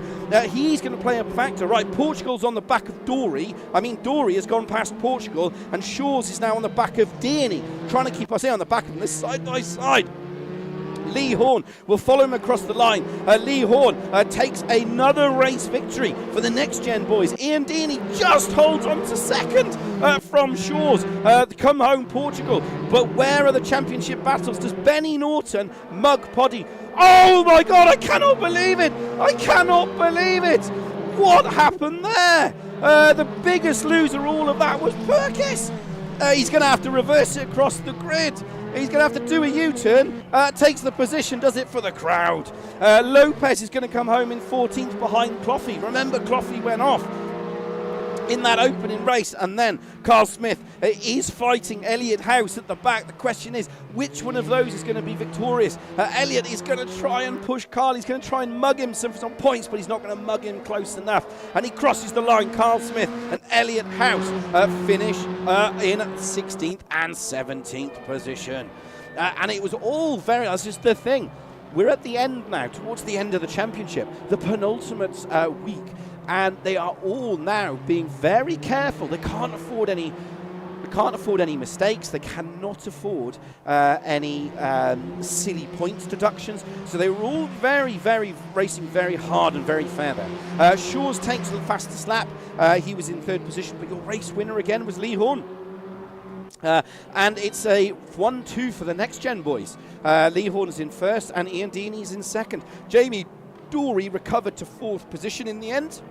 He's going to play a factor. Right, Portugal's on the back of Dory. I mean, Dory has gone past Portugal, and Shaw's is now on the back of Dearney, trying to keep us here on the back of them, this side by side. Lee Horn will follow him across the line. Lee Horn takes another race victory for the Next Gen boys. Ian Deaney just holds on to second from Shaw's. Come home, Portugal. But where are the championship battles? Does Benny Norton mug Poddy? Oh my God, I cannot believe it. I cannot believe it. What happened there? The biggest loser all of that was Perkis. He's going to have to reverse it across the grid. He's going to have to do a U-turn, takes the position, does it for the crowd. Lopez is going to come home in 14th behind Cloughy. Remember, Cloughy went off in that opening race, and then Carl Smith is fighting Elliot House at the back. The question is, which one of those is going to be victorious? Elliot is going to try and push Carl. He's going to try and mug him for some points, but he's not going to mug him close enough. And he crosses the line. Carl Smith and Elliot House finish in 16th and 17th position. And it was all that's just the thing. We're at the end now, towards the end of the championship, the penultimate week. And they are all now being very careful. They can't afford any mistakes. They cannot afford any silly points deductions. So they were all racing very hard and very fair there. Shaw's takes the fastest lap. He was in 3rd position, but your race winner again was Lee Horn. And it's a 1-2 for the Next Gen boys. Lee Horn is in 1st and Ian Deaney's in 2nd. Jamie Dory recovered to 4th position in the end.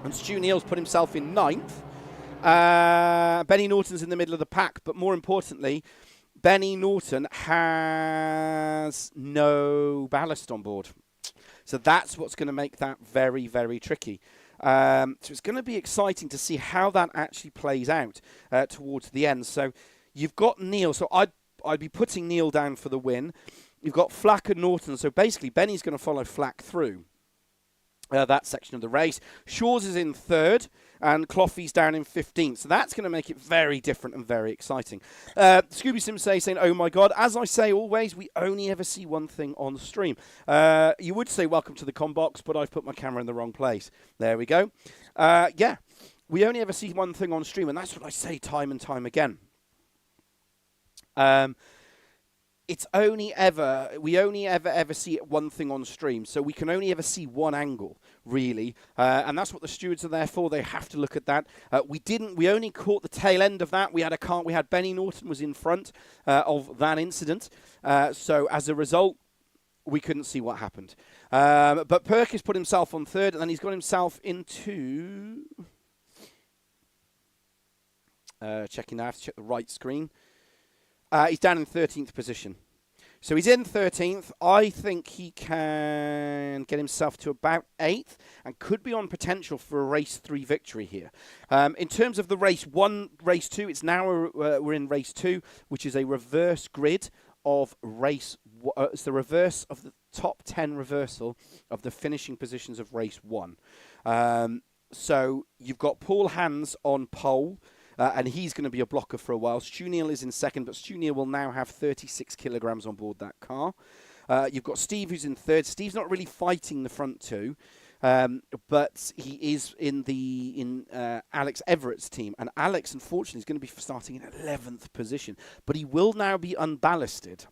And Stu Neal's put himself in 9th. Benny Norton's in the middle of the pack, but more importantly, Benny Norton has no ballast on board. So that's what's going to make that very, very tricky. So it's going to be exciting to see how that actually plays out towards the end. So you've got Neil. So I'd be putting Neil down for the win. You've got Flack and Norton. So basically, Benny's going to follow Flack through that section of the race. Shaw's is in 3rd, and Cloughy's down in 15th. So that's going to make it very different and very exciting. Scooby Simsay saying, oh my God, as I say always, we only ever see one thing on the stream. You would say welcome to the Combox, but I've put my camera in the wrong place. There we go. Yeah, we only ever see one thing on stream, and that's what I say time and time again. It's only ever, we only ever see one thing on stream, so we can only ever see one angle, really, and that's what the stewards are there for. They have to look at that. We only caught the tail end of that. We had Benny Norton was in front of that incident, so as a result, we couldn't see what happened. But Perkis put himself on 3rd, and then he's got himself into, checking now, I have to check the right screen. He's down in 13th position. So he's in 13th. I think he can get himself to about 8th and could be on potential for a race 3 victory here. In terms of the race 1, race 2, it's now we're in race 2, which is a reverse grid of race. It's the reverse of the top 10 reversal of the finishing positions of race 1. So you've got Paul Hands on pole. And he's going to be a blocker for a while. Stu Neal is in 2nd, but Stu Neal will now have 36 kilograms on board that car. You've got Steve, who's in 3rd. Steve's not really fighting the front 2, but he is in Alex Everett's team. And Alex, unfortunately, is going to be starting in 11th position. But he will now be unballasted.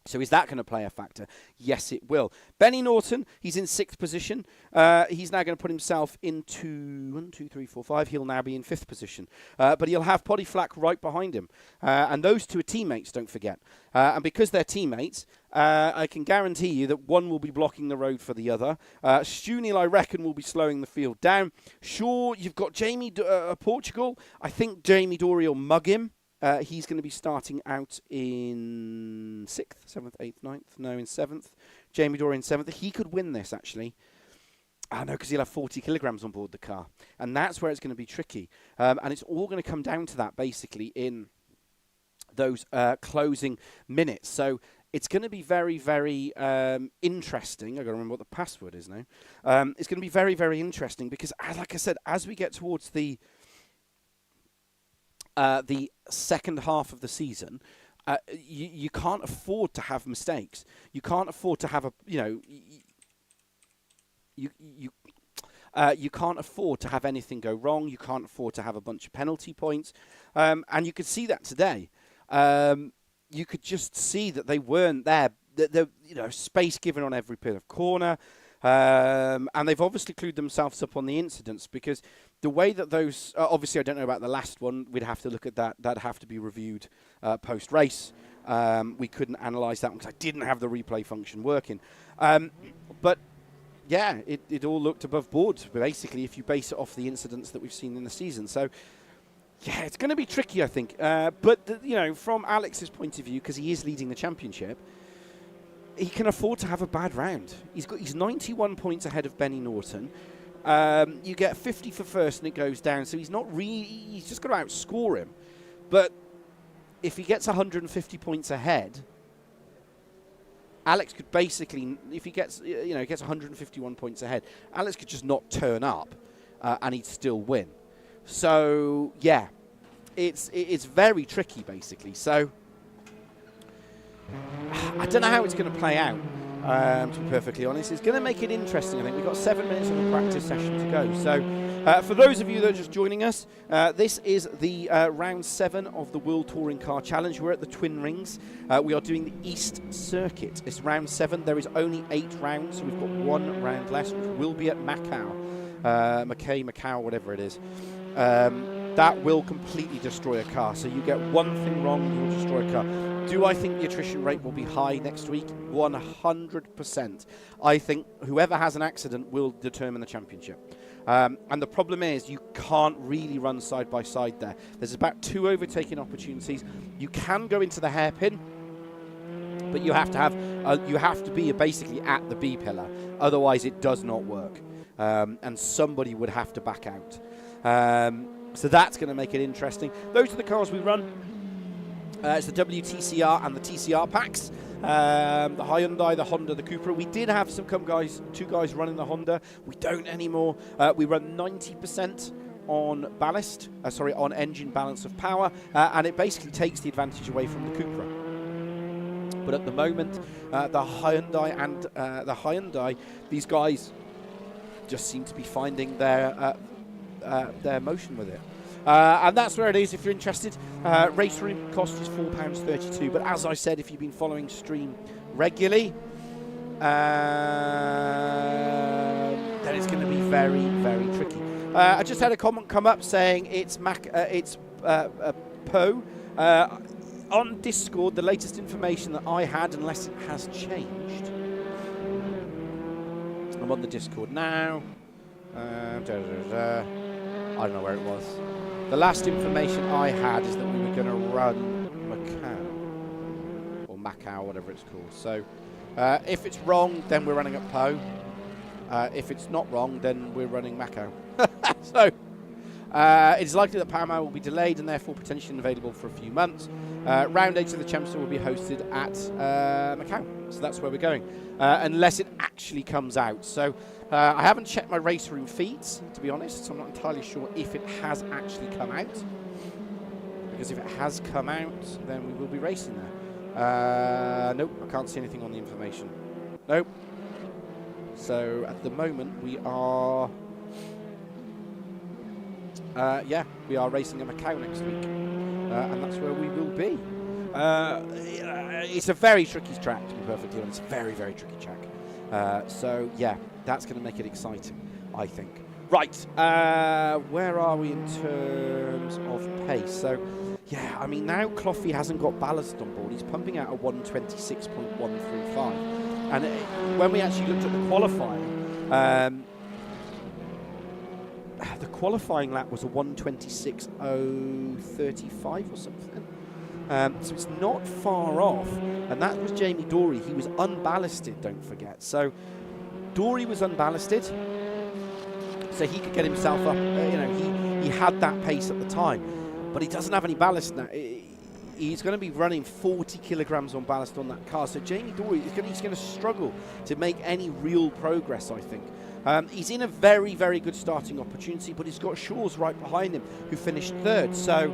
So is that going to play a factor? Yes, it will. Benny Norton, he's in 6th position. He's now going to put himself into 1, 2, 3, 4, 5. He'll now be in 5th position. But he'll have Poddy Flack right behind him. And those two are teammates, don't forget. And because they're teammates, I can guarantee you that one will be blocking the road for the other. Stu Neal, I reckon, will be slowing the field down. Sure, you've got Jamie Portugal. I think Jamie Dory will mug him. He's going to be starting out in 6th, 7th, 8th, 9th. No, in 7th. Jamie Dory in 7th. He could win this, actually. I know, because he'll have 40 kilograms on board the car. And that's where it's going to be tricky. And it's all going to come down to that, basically, in those closing minutes. So it's going to be very, very interesting. I've got to remember what the password is now. It's going to be very, very interesting because, like I said, as we get towards the second half of the season, you can't afford to have mistakes. You can't afford to have you can't afford to have anything go wrong. You can't afford to have a bunch of penalty points, and you could see that today. You could just see that they weren't there. The space given on every bit of corner. And they've obviously clued themselves up on the incidents because the way that those... obviously, I don't know about the last one. We'd have to look at that. That'd have to be reviewed post-race. We couldn't analyse that one because I didn't have the replay function working. But, yeah, it all looked above board, basically, if you base it off the incidents that we've seen in the season. So, yeah, it's going to be tricky, I think. But, from Alex's point of view, because he is leading the championship, he can afford to have a bad round. He's 91 points ahead of Benny Norton. You get 50 for first and it goes down, so he's just got to outscore him. But if he gets 150 points ahead, Alex could basically, if he gets 151 points ahead, Alex could just not turn up and he'd still win. So yeah, it's very tricky basically. So I don't know how it's going to play out, to be perfectly honest. It's going to make it interesting, I think. We've got 7 minutes of a practice session to go. So for those of you that are just joining us, this is the round 7 of the World Touring Car Challenge. We're at the Twin Rings. We are doing the East Circuit. It's round 7. There is only 8 rounds, so we've got 1 round left, which will be at Macau, whatever it is. That will completely destroy a car. So you get one thing wrong, you will destroy a car. Do I think the attrition rate will be high next week? 100%. I think whoever has an accident will determine the championship. And the problem is you can't really run side by side there. There's about 2 overtaking opportunities. You can go into the hairpin, but you have to be basically at the B pillar. Otherwise, it does not work. and somebody would have to back out. So that's going to make it interesting. Those are the cars we run. It's the WTCR and the TCR packs. The Hyundai, the Honda, the Cupra. We did have two guys running the Honda. We don't anymore. We run 90% on ballast, on engine balance of power, and it basically takes the advantage away from the Cupra. But at the moment, the Hyundai, these guys just seem to be finding their motion with it. And that's where it is if you're interested. Race room cost is £4.32, but as I said, if you've been following stream regularly, then it's going to be very, very tricky. I just had a comment come up saying it's Poe. On Discord, the latest information that I had, unless it has changed. I'm on the Discord now. I don't know where it was. The last information I had is that we were going to run Macau, whatever it's called. So if it's wrong, then we're running at Poe. If it's not wrong, then we're running Macau. So it is likely that Paramount will be delayed and therefore potentially unavailable for a few months. Round 8 of the Champs Tour will be hosted at Macau. So that's where we're going, unless it actually comes out. So I haven't checked my race room feeds, to be honest, so I'm not entirely sure if it has actually come out. Because if it has come out, then we will be racing there. Nope, I can't see anything on the information. Nope. So at the moment we are, we are racing at Macau next week, and that's where we will be. It's a very tricky track, to be perfectly honest. Very, very tricky track. So yeah, that's going to make it exciting, I think. Right, where are we in terms of pace? So yeah, I mean, now Cloughy hasn't got ballast on board. He's pumping out a 126.135. And when we actually looked at the qualifying lap was a 126.035 or something. So it's not far off. And that was Jamie Dory. He was unballasted, don't forget. So Dory was unballasted, so he could get himself up. He had that pace at the time, but he doesn't have any ballast now. He's going to be running 40 kilograms on ballast on that car. So Jamie Dory, he's going to struggle to make any real progress, I think. He's in a very, very good starting opportunity, but he's got Shaw's right behind him, who finished third. So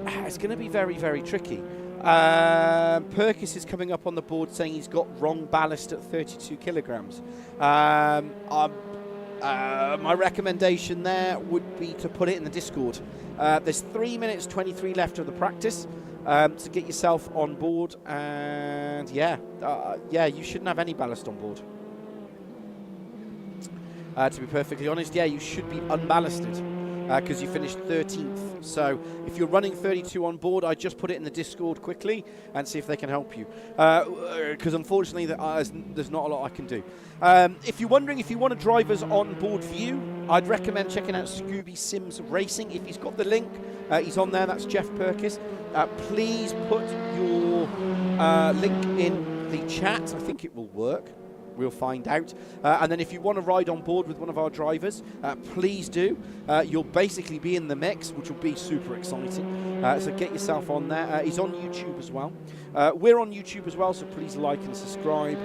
it's going to be very, very tricky. Perkis is coming up on the board saying he's got wrong ballast at 32 kilograms. My recommendation there would be to put it in the Discord. There's 3 minutes 23 left of the practice to get yourself on board, and you shouldn't have any ballast on board. To be perfectly honest, you should be unballasted because you finished 13th. So if you're running 32 on board, I just put it in the Discord quickly and see if they can help you. Because unfortunately, there's not a lot I can do. If you're wondering if you want a driver's on board view, I'd recommend checking out Scooby Sims Racing. If he's got the link, he's on there. That's Jeff Perkis. Please put your link in the chat. I think it will work. We'll find out. And then if you want to ride on board with one of our drivers, please do. You'll basically be in the mix, which will be super exciting. So get yourself on there. He's on YouTube as well. We're on YouTube as well, so please like and subscribe.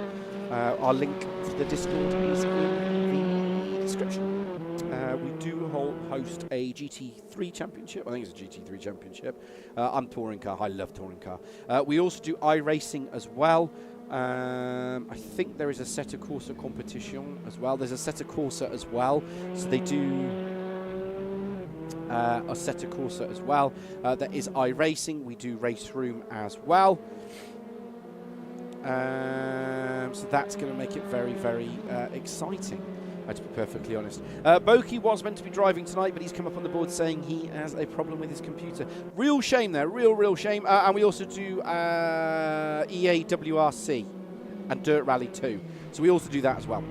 Our link to the Discord is in the description. We do host a GT3 championship. I think it's a GT3 championship. I'm touring car. I love touring car. We also do iRacing as well. I think there is a Assetto Corsa competition as well. There's a Assetto Corsa as well. So they do Assetto Corsa as well. There is iRacing. We do Race Room as well. So that's going to make it very, very exciting, to be perfectly honest. Boki was meant to be driving tonight, but he's come up on the board saying he has a problem with his computer. Real shame there, real shame. And we also do EAWRC and Dirt Rally 2. So we also do that as well.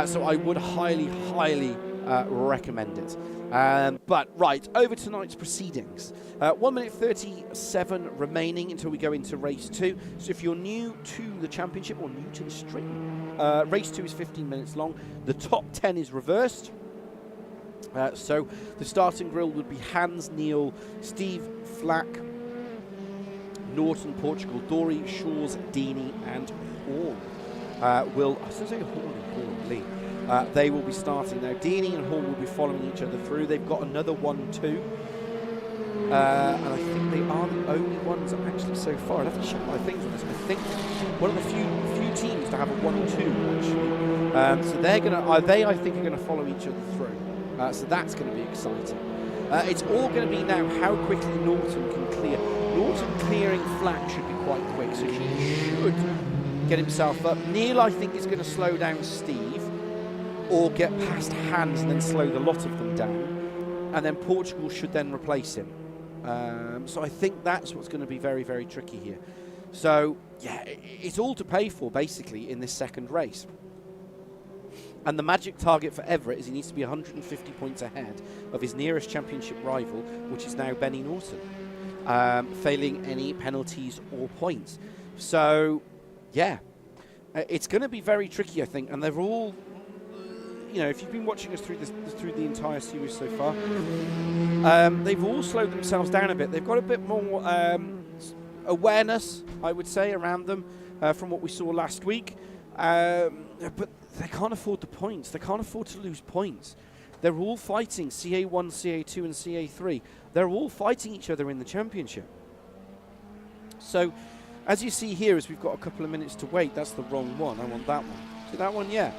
So I would highly recommend it. But right, over tonight's proceedings. 1 minute 37 remaining until we go into race 2. So if you're new to the championship or new to the stream, race 2 is 15 minutes long. The top 10 is reversed. So the starting grill would be Hans, Neil, Steve, Flack, Norton, Portugal, Dory, Shaw's, Deeney, and Horn. I was going to say Horn and Horn, Lee. They will be starting now. Deeney and Hall will be following each other through. They've got another 1-2. And I think they are the only ones actually so far. I'd have to check my things on this. I think one of the few teams to have a 1-2 actually. So they're gonna, I think, are going to follow each other through. So that's going to be exciting. It's all going to be now how quickly Norton can clear. Norton clearing Flack should be quite quick, so he should get himself up. Neil, I think, is going to slow down Steve, or get past Hans and then slow the lot of them down, and then Portugal should then replace him. So I think that's what's going to be very, very tricky here. So yeah, it's all to pay for basically in this second race. And the magic target for Everett is he needs to be 150 points ahead of his nearest championship rival, which is now Benny Norton, failing any penalties or points. So yeah, it's going to be very tricky, I think, and they're all, you know, if you've been watching us through the entire series so far, they've all slowed themselves down a bit. They've got a bit more awareness, I would say, around them from what we saw last week. But they can't afford the points. They can't afford to lose points. They're all fighting CA1, CA2, and CA3. They're all fighting each other in the championship. So, as you see here, as we've got a couple of minutes to wait, that's the wrong one. I want that one. See that one? Yeah.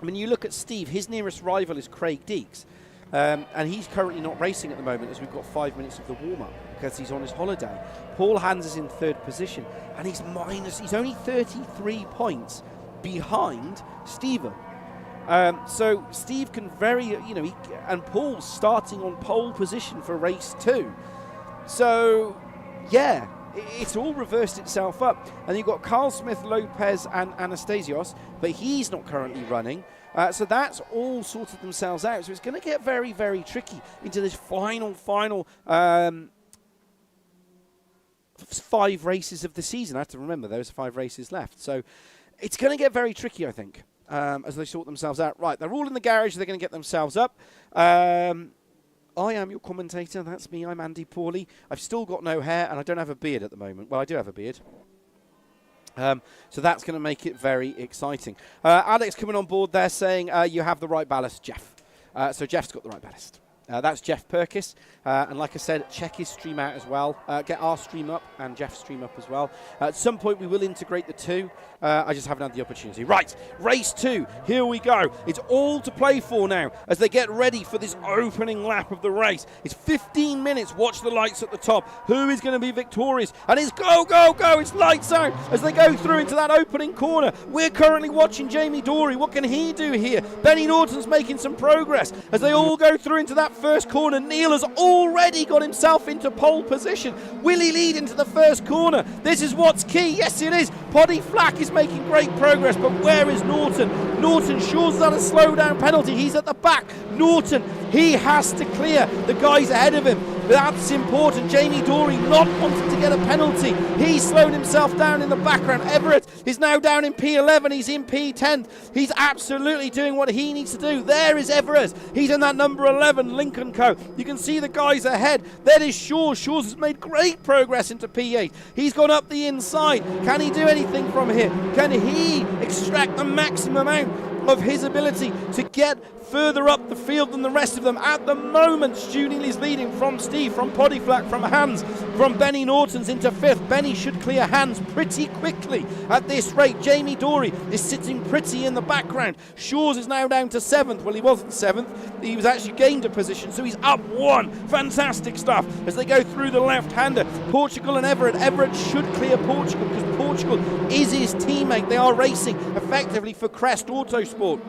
I mean, you look at Steve, his nearest rival is Craig Deeks, and he's currently not racing at the moment as we've got 5 minutes of the warm-up because he's on his holiday. Paul Hans is in third position, and he's only 33 points behind Steven. So Steve can and Paul's starting on pole position for race 2. So, yeah, it's all reversed itself up. And you've got Carl Smith, Lopez, and Anastasios, but he's not currently running. So that's all sorted themselves out. So it's going to get very, very tricky into this final 5 races of the season. I have to remember those 5 races left. So it's going to get very tricky, I think, as they sort themselves out. Right, they're all in the garage. They're going to get themselves up. I am your commentator. That's me. I'm Andy Pawley. I've still got no hair, and I don't have a beard at the moment. Well, I do have a beard. So that's going to make it very exciting. Alex coming on board there saying you have the right ballast, Jeff. So Jeff's got the right ballast. That's Jeff Perkis. And like I said, check his stream out as well. Get our stream up and Jeff's stream up as well. At some point, we will integrate the two. I just haven't had the opportunity. Right, race 2. Here we go. It's all to play for now as they get ready for this opening lap of the race. It's 15 minutes. Watch the lights at the top. Who is going to be victorious? And it's go, go, go. It's lights out as they go through into that opening corner. We're currently watching Jamie Dory. What can he do here? Benny Norton's making some progress as they all go through into that first corner. Neil has already got himself into pole position. Will he lead into the first corner? This is what's key. Yes, it is. Poddy Flack is making great progress, but where is Norton? Norton, Shaw's done a slowdown penalty. He's at the back. Norton, he has to clear the guys ahead of him. That's important. Jamie Dory not wanting to get a penalty. He slowed himself down in the background. Everett is now down in P11. He's in P10. He's absolutely doing what he needs to do. There is Everett. He's in that number 11, Lincoln Co. You can see the guys ahead. There is Shaw. Shaw's has made great progress into P8. He's gone up the inside. Can he do anything from here? Can he extract the maximum out of his ability to get further up the field than the rest of them? At the moment, Junie is leading from Steve, from Poddy Flack, from Hans, from Benny Norton's into 5th. Benny should clear Hans pretty quickly at this rate. Jamie Dory is sitting pretty in the background. Shaw's is now down to 7th. Well, he wasn't 7th. He was actually gained a position, so he's up 1. Fantastic stuff as they go through the left-hander. Portugal and Everett. Everett should clear Portugal because Portugal is his teammate. They are racing effectively for Crest Autosport.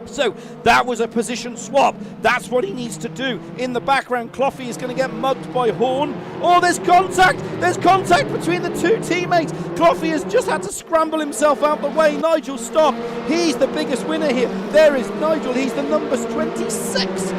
So that was a position swap. That's what he needs to do. In the background, Cloughy is going to get mugged by Horn. Oh, there's contact! There's contact between the two teammates. Cloughy has just had to scramble himself out the way. Nigel Stock, he's the biggest winner here. There is Nigel, he's the number 26.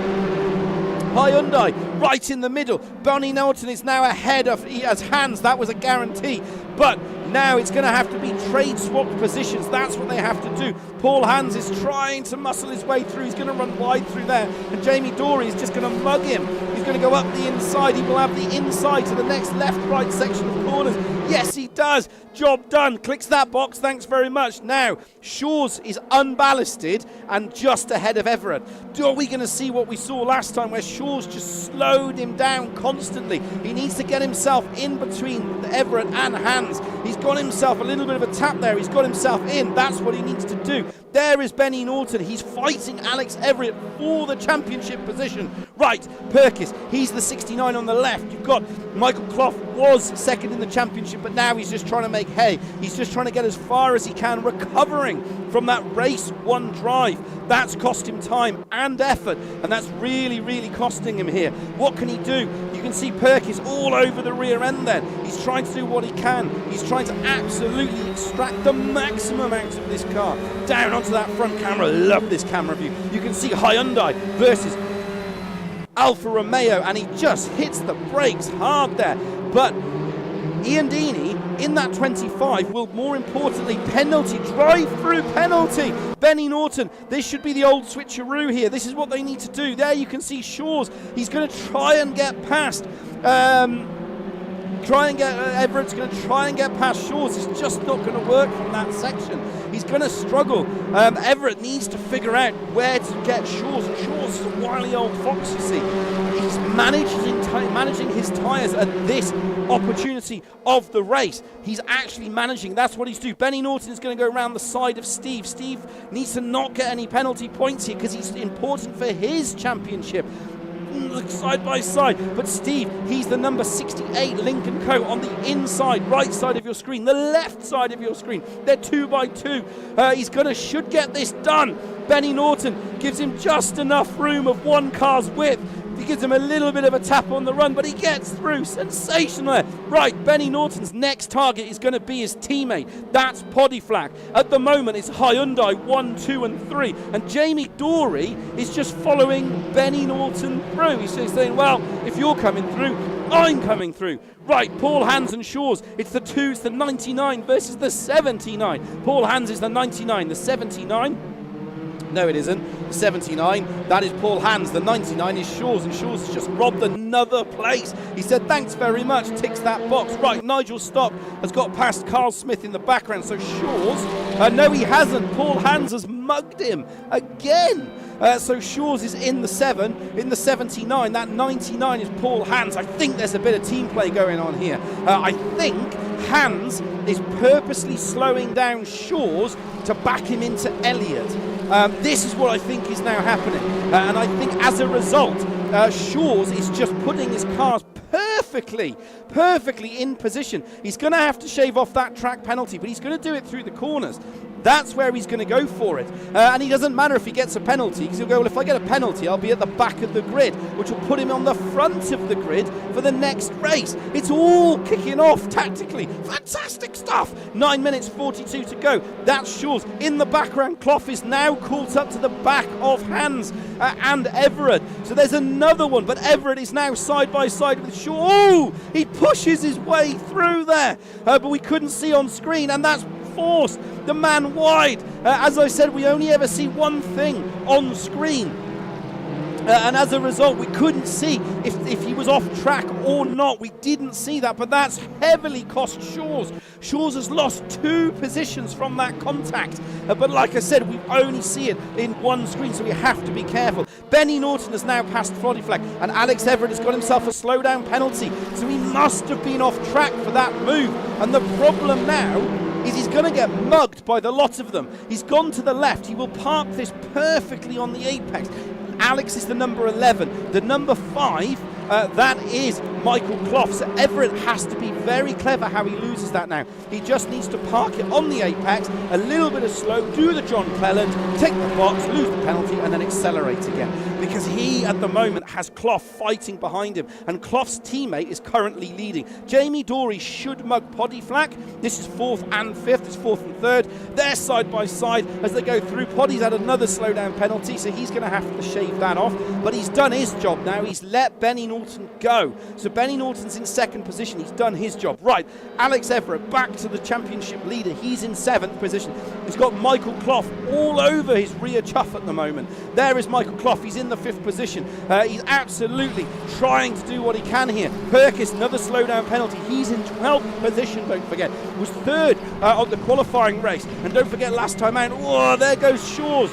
Hyundai right in the middle. Bonnie Norton is now ahead of as Hans. That was a guarantee. But now it's going to have to be trade swapped positions. That's what they have to do. Paul Hans is trying to muscle his way through. He's going to run wide through there. And Jamie Dory is just going to mug him. He's going to go up the inside. He will have the inside to the next left-right section of corners. Yes, he does. Job done. Clicks that box. Thanks very much. Now, Shaw's is unballasted and just ahead of Everett. Are we going to see what we saw last time where Shaw's just slowed him down constantly? He needs to get himself in between Everett and Hans. He's got himself a little bit of a tap there. He's got himself in. That's what he needs to do. There is Benny Norton. He's fighting Alex Everett for the championship position. Right, Perkis, he's the 69 on the left. You've got Michael Clough was second in the championship, but now he's just trying to make hay. He's just trying to get as far as he can, recovering from that race one drive. That's cost him time and effort, and that's really, really costing him here. What can he do? You can see Perkis all over the rear end then. He's trying to do what he can. He's trying to absolutely extract the maximum out of this car. Down onto that front camera. Love this camera view. You can see Hyundai versus Alfa Romeo, and he just hits the brakes hard there. But Ian Deeney in that 25 will, more importantly, drive-through penalty. Benny Norton, this should be the old switcheroo here. This is what they need to do. There you can see Shaw's. He's going to try and get past. Everett's going to try and get past Shaw's. It's just not going to work from that section. He's going to struggle. Everett needs to figure out where to get Shaw's. Shaw's is a wily old fox, you see. He's managing his tyres at this opportunity of the race. He's actually managing. That's what he's doing. Benny Norton is going to go around the side of Steve. Steve needs to not get any penalty points here because he's important for his championship. Side by side, but Steve, he's the number 68 Lincoln Co. on the inside, right side of your screen, the left side of your screen. They're 2 by 2. Should get this done. Benny Norton gives him just enough room of one car's width. He gives him a little bit of a tap on the run, but he gets through. Sensational there. Right, Benny Norton's next target is going to be his teammate. That's Podiflag. At the moment, it's Hyundai 1, 2, and 3. And Jamie Dory is just following Benny Norton through. He's saying, well, if you're coming through, I'm coming through. Right, Paul Hans and Shaw's. It's the 99 versus the 79. Paul Hans is the 99, the 79. No, it isn't. The 79, that is Paul Hans. The 99 is Shaw's, and Shaw's has just robbed another place. He said, thanks very much, ticks that box. Right, Nigel Stock has got past Carl Smith in the background, so Shaw's, no, he hasn't. Paul Hans has mugged him again. So Shaw's is in the 7, in the 79. That 99 is Paul Hans. I think there's a bit of team play going on here. I think Hans is purposely slowing down Shaw's to back him into Elliott. This is what I think is now happening. And I think as a result, Shaw's is just putting his cars perfectly in position. He's going to have to shave off that track penalty, but he's going to do it through the corners. That's where he's going to go for it. And he doesn't matter if he gets a penalty, because he'll go, well, if I get a penalty, I'll be at the back of the grid, which will put him on the front of the grid for the next race. It's all kicking off tactically. Fantastic stuff. 9 minutes 42 to go. That's Shaw's. In the background, Clough is now caught up to the back of Hans and Everett. So there's another one, but Everett is now side by side with Shaw. Oh, he pushes his way through there, but we couldn't see on screen, and that's forced the man wide. As I said, we only ever see one thing on screen. And as a result, we couldn't see if he was off track or not. We didn't see that, but that's heavily cost Shaw's. Shaw's has lost 2 positions from that contact. But like I said, we only see it in one screen, so we have to be careful. Benny Norton has now passed Floddy and Alex Everett has got himself a slowdown penalty. So he must have been off track for that move. And the problem now is he's going to get mugged by the lot of them. He's gone to the left. He will park this perfectly on the apex. Alex is the number 11. The number 5, that is Michael Clough. So Everett has to be very clever how he loses that now. He just needs to park it on the apex, a little bit of slow, do the John Cleland, take the box, lose the penalty, and then accelerate again. Because he, at the moment, has Clough fighting behind him, and Clough's teammate is currently leading. Jamie Dorey should mug Poddy Flack. This is 4th and 5th, it's 4th and 3rd. They're side by side as they go through. Poddy's had another slowdown penalty, so he's going to have to shave that off. But he's done his job now. He's let Benny Norton go. So Benny Norton's in 2nd position. He's done his job. Right, Alex Everett back to the championship leader. He's in 7th position. He's got Michael Clough all over his rear chuff at the moment. There is Michael Clough. He's in the 5th position. He's absolutely trying to do what he can here. Perkis, another slowdown penalty. He's in 12th position, don't forget. Was 3rd of the qualifying race. And don't forget last time out, oh, there goes Shaw's.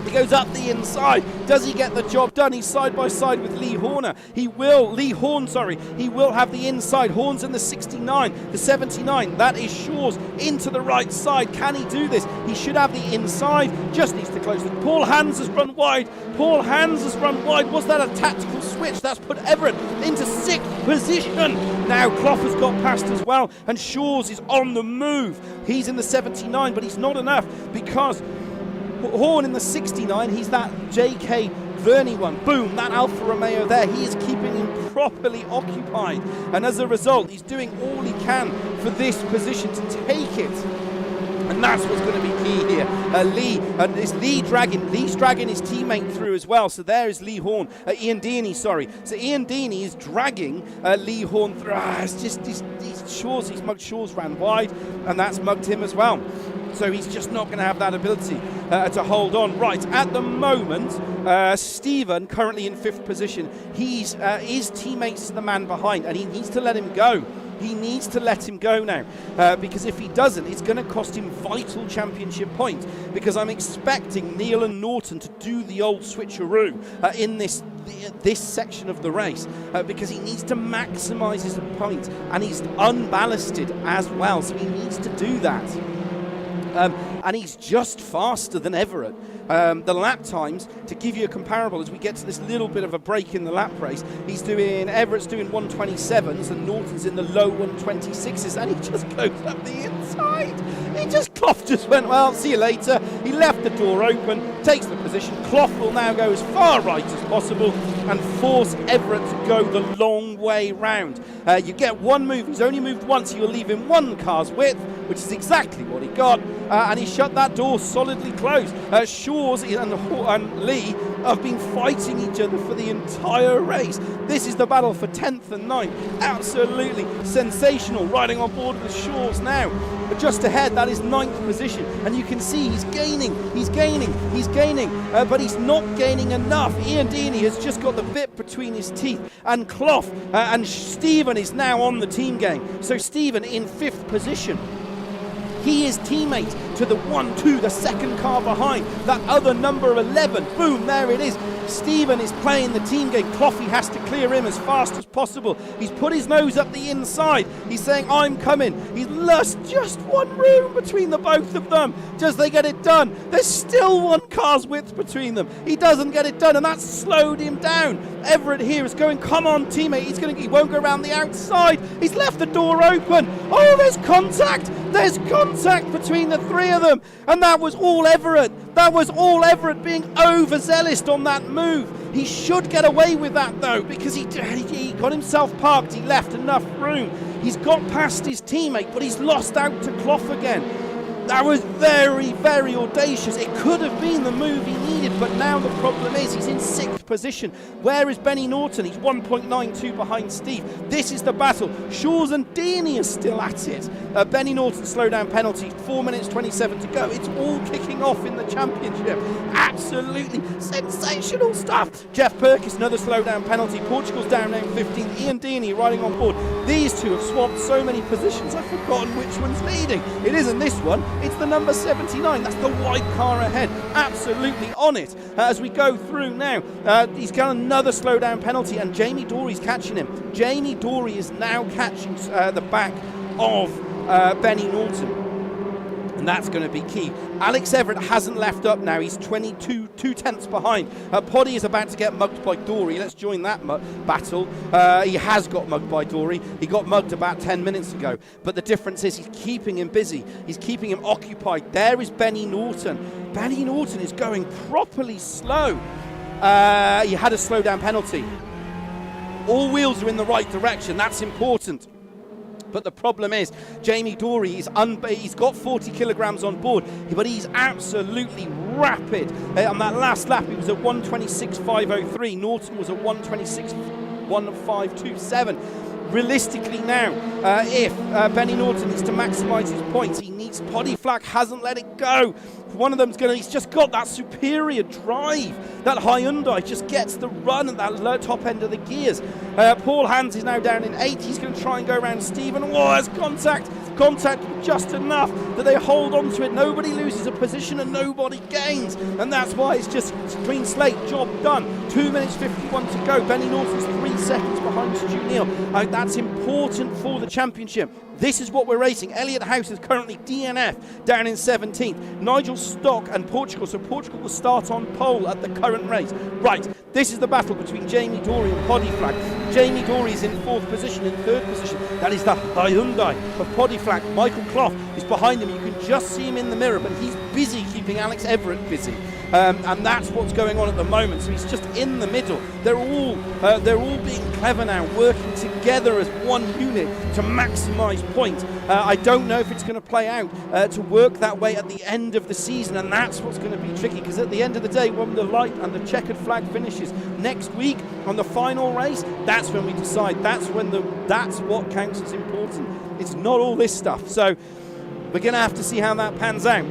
He goes up the inside. Does he get the job done? He's side by side with Lee Horn, he will have the inside. Horn's in the 69, the 79. That is Shaw's into the right side. Can he do this? He should have the inside. Just needs to close it. Paul Hans has run wide. Was that a tactical switch? That's put Everett into 6th position. Now Clough has got past as well, and Shaw's is on the move. He's in the 79, but he's not enough because Horn in the 69, he's that JK Verney one. Boom, that Alfa Romeo there. He is keeping him properly occupied. And as a result, he's doing all he can for this position to take it. And that's what's going to be key here. Lee's dragging his teammate through as well. So there is Lee Horn, Ian Deaney, sorry. So Ian Deaney is dragging Lee Horn through. He's mugged Shaw's ran wide, and that's mugged him as well. So he's just not going to have that ability to hold on. Right, at the moment, Stephen, currently in 5th position, his teammate's the man behind, and he needs to let him go. He needs to let him go now, because if he doesn't, it's going to cost him vital championship points, because I'm expecting Neil and Norton to do the old switcheroo in this section of the race, because he needs to maximise his points, and he's unballasted as well, so he needs to do that. And he's just faster than Everett. The lap times, to give you a comparable, as we get to this little bit of a break in the lap race, Everett's doing 127s and Norton's in the low 126s, and he just goes up the inside. Clough just went, well, see you later. He left the door open, takes the position. Clough will now go as far right as possible and force Everett to go the long way round. You get one move. He's only moved once. You'll leave him 1 car's width, which is exactly what he got. And he shut that door solidly closed. Shaw's and Lee have been fighting each other for the entire race. This is the battle for 10th and 9th. Absolutely sensational. Riding on board with Shaw's now. But just ahead, that is 9th position. And you can see he's gaining, but he's not gaining enough. Ian Deaney has just got the bit between his teeth. And Clough and Stephen is now on the team game. So Stephen in 5th position. He is teammate to the 1-2, the 2nd car behind, that other number 11. Boom, there it is. Stephen is playing the team game. Cloughy has to clear him as fast as possible. He's put his nose up the inside. He's saying, I'm coming. He's lost just 1 room between the both of them. Does they get it done? There's still 1 car's width between them. He doesn't get it done, and that's slowed him down. Everett here is going, come on, teammate. He won't go around the outside. He's left the door open. Oh, there's contact. There's contact between the 3 of them. And that was all Everett. That was all Everett being overzealous on that move. He should get away with that, though, because he got himself parked. He left enough room. He's got past his teammate, but he's lost out to Clough again. That was very, very audacious. It could have been the move he needed, but now the problem is he's in 6th position. Where is Benny Norton? He's 1.92 behind Steve. This is the battle. Shaw's and Deaney are still at it. Benny Norton slowdown penalty, 4 minutes 27 to go. It's all kicking off in the championship. Absolutely sensational stuff. Jeff Perkis, another slowdown penalty. Portugal's down now 15th. Ian Deaney riding on board. These two have swapped so many positions, I've forgotten which one's leading. It isn't this one. It's the number 79. That's the white car ahead. Absolutely on it. As we go through now, he's got another slowdown penalty, and Jamie Dorey's catching him. Jamie Dorey is now catching the back of Benny Norton. And that's going to be key. Alex Everett hasn't left up now. He's 2 tenths behind. Poddy is about to get mugged by Dory. Let's join that battle. He has got mugged by Dory. He got mugged about 10 minutes ago. But the difference is he's keeping him busy. He's keeping him occupied. There is Benny Norton. Benny Norton is going properly slow. He had a slowdown penalty. All wheels are in the right direction. That's important. But the problem is, Jamie Dory, he's got 40 kilograms on board, but he's absolutely rapid. On that last lap, he was at 126.503. Norton was at 126.1527. Realistically now, if Benny Norton needs to maximise his points, he needs Poddy Flack hasn't let it go. One of them's he's just got that superior drive. That Hyundai just gets the run at that top end of the gears. Paul Hans is now down in 8. He's going to try and go around Stephen. Oh, there's contact just enough that they hold on to it. Nobody loses a position and nobody gains. And that's why it's just clean slate, job done. 2 minutes 51 to go. Benny Norton's 3 seconds behind Stu Neal. That's important for the championship. This is what we're racing. Elliot House is currently DNF down in 17th. Nigel Stock and Portugal. So Portugal will start on pole at the current race. Right, this is the battle between Jamie Dory and Poddy Flack. Jamie Dory is in 4th position. In 3rd position, that is the Hyundai of Poddy Flack. Michael Clough is behind him. You can just see him in the mirror, but he's busy keeping Alex Everett busy. And that's what's going on at the moment. So he's just in the middle. They're all being clever now, working together as one unit to maximise points. I don't know if it's going to play out to work that way at the end of the season, and that's what's going to be tricky, because at the end of the day, when the light and the checkered flag finishes next week on the final race, that's when we decide. That's what counts as important. It's not all this stuff. So we're going to have to see how that pans out.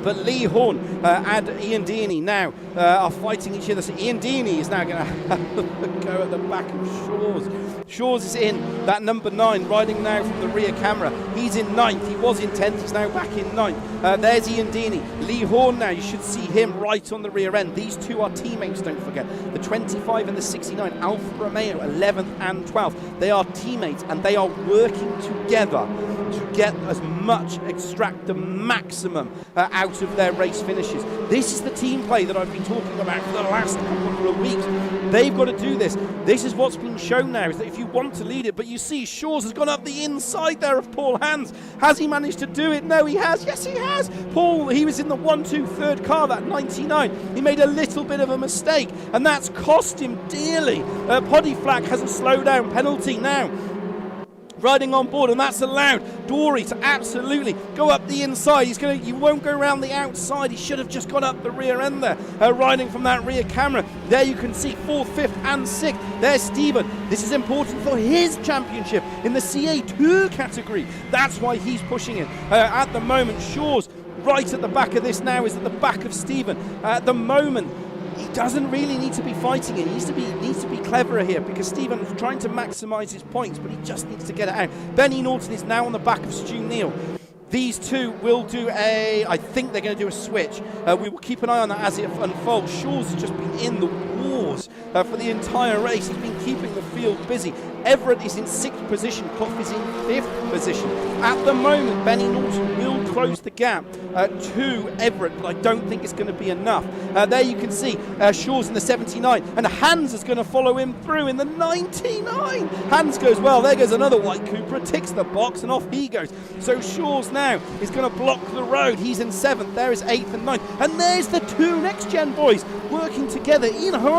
But Lee Horn and Ian Deaney now are fighting each other. So Ian Deaney is now going to have a go at the back of Shaw's. Shaw's is in that number 9, riding now from the rear camera. He's in 9th. He was in 10th. He's now back in 9th. There's Ian Deaney. Lee Horn now, you should see him right on the rear end. These two are teammates, don't forget. The 25 and the 69, Alfa Romeo, 11th and 12th. They are teammates, and they are working together to get as much, extract the maximum out of their race finishes. This is the team play that I've been talking about for the last couple of weeks. They've got to do this. This is what's been shown now, is that if you want to lead it, but you see Shaw's has gone up the inside there of Paul Hans. Has he managed to do it? No, he has. Yes, he has. Paul, he was in the 1-2-3rd car, that 99. He made a little bit of a mistake, and that's cost him dearly. Poddy Flack has a slowdown penalty now, riding on board, and that's allowed Dory to absolutely go up the inside. He won't go around the outside. He should have just gone up the rear end there, riding from that rear camera. There you can see 4th, 5th and 6th. There's Stephen. This is important for his championship in the CA2 category. That's why he's pushing it. At the moment, Shaw's right at the back of this now, is at the back of Stephen. At the moment, he doesn't really need to be fighting it. He needs to be cleverer here, because Stephen's trying to maximise his points, but he just needs to get it out. Benny Norton is now on the back of Stu Neal. These two will do I think they're going to do a switch. We will keep an eye on that as it unfolds. Shaw's has just been in the wars for the entire race. He's been keeping the field busy. Everett is in 6th position. Clough is in 5th position. At the moment, Benny Norton will close the gap to Everett, but I don't think it's going to be enough. There you can see Shaw's in the 79, and Hans is going to follow him through in the 99. Hans goes, well, there goes another white Cupra, ticks the box, and off he goes. So Shaw's now is going to block the road. He's in 7th. There is 8th and 9th. And there's the two next-gen boys working together in harmony,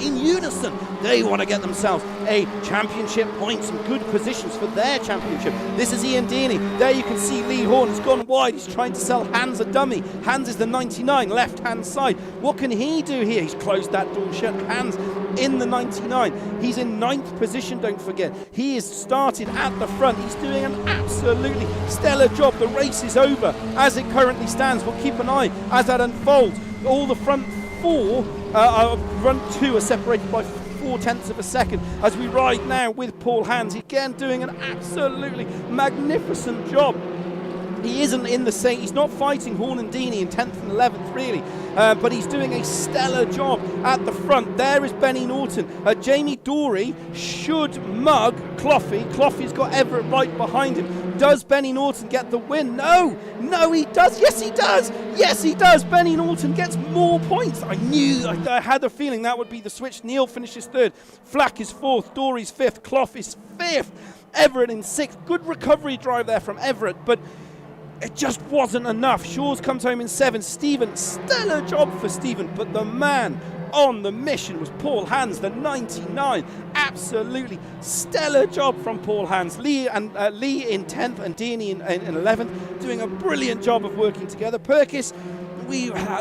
in unison. They want to get themselves a championship point, some good positions for their championship. This is Ian Deaney. There you can see Lee Horn has gone wide. He's trying to sell Hans a dummy. Hans is the 99, left-hand side. What can he do here? He's closed that door shut. Hans in the 99. He's in 9th position, don't forget. He has started at the front. He's doing an absolutely stellar job. The race is over as it currently stands. We'll keep an eye as that unfolds. All the front 2 are separated by 0.4 of a second as we ride now with Paul Hans, again doing an absolutely magnificent job. He isn't in the same, he's not fighting Horn and Deaney in 10th and 11th really, but he's doing a stellar job at the front. There is Benny Norton. Jamie Dory should mug Cloughy. Cloughy's got Everett right behind him. Does Benny Norton get the win? No, he does. Yes, he does. Yes, he does. Benny Norton gets more points. I had a feeling that would be the switch. Neil finishes third. Flack is fourth. Dory's fifth. Clough is fifth. Everett in sixth. Good recovery drive there from Everett, but it just wasn't enough. Shaw's comes home in seventh. Stephen, stellar job for Stephen, but the man on the mission was Paul Hans, the 99. Absolutely stellar job from Paul Hans. Lee in 10th and Deaney in 11th, doing a brilliant job of working together. Perkis,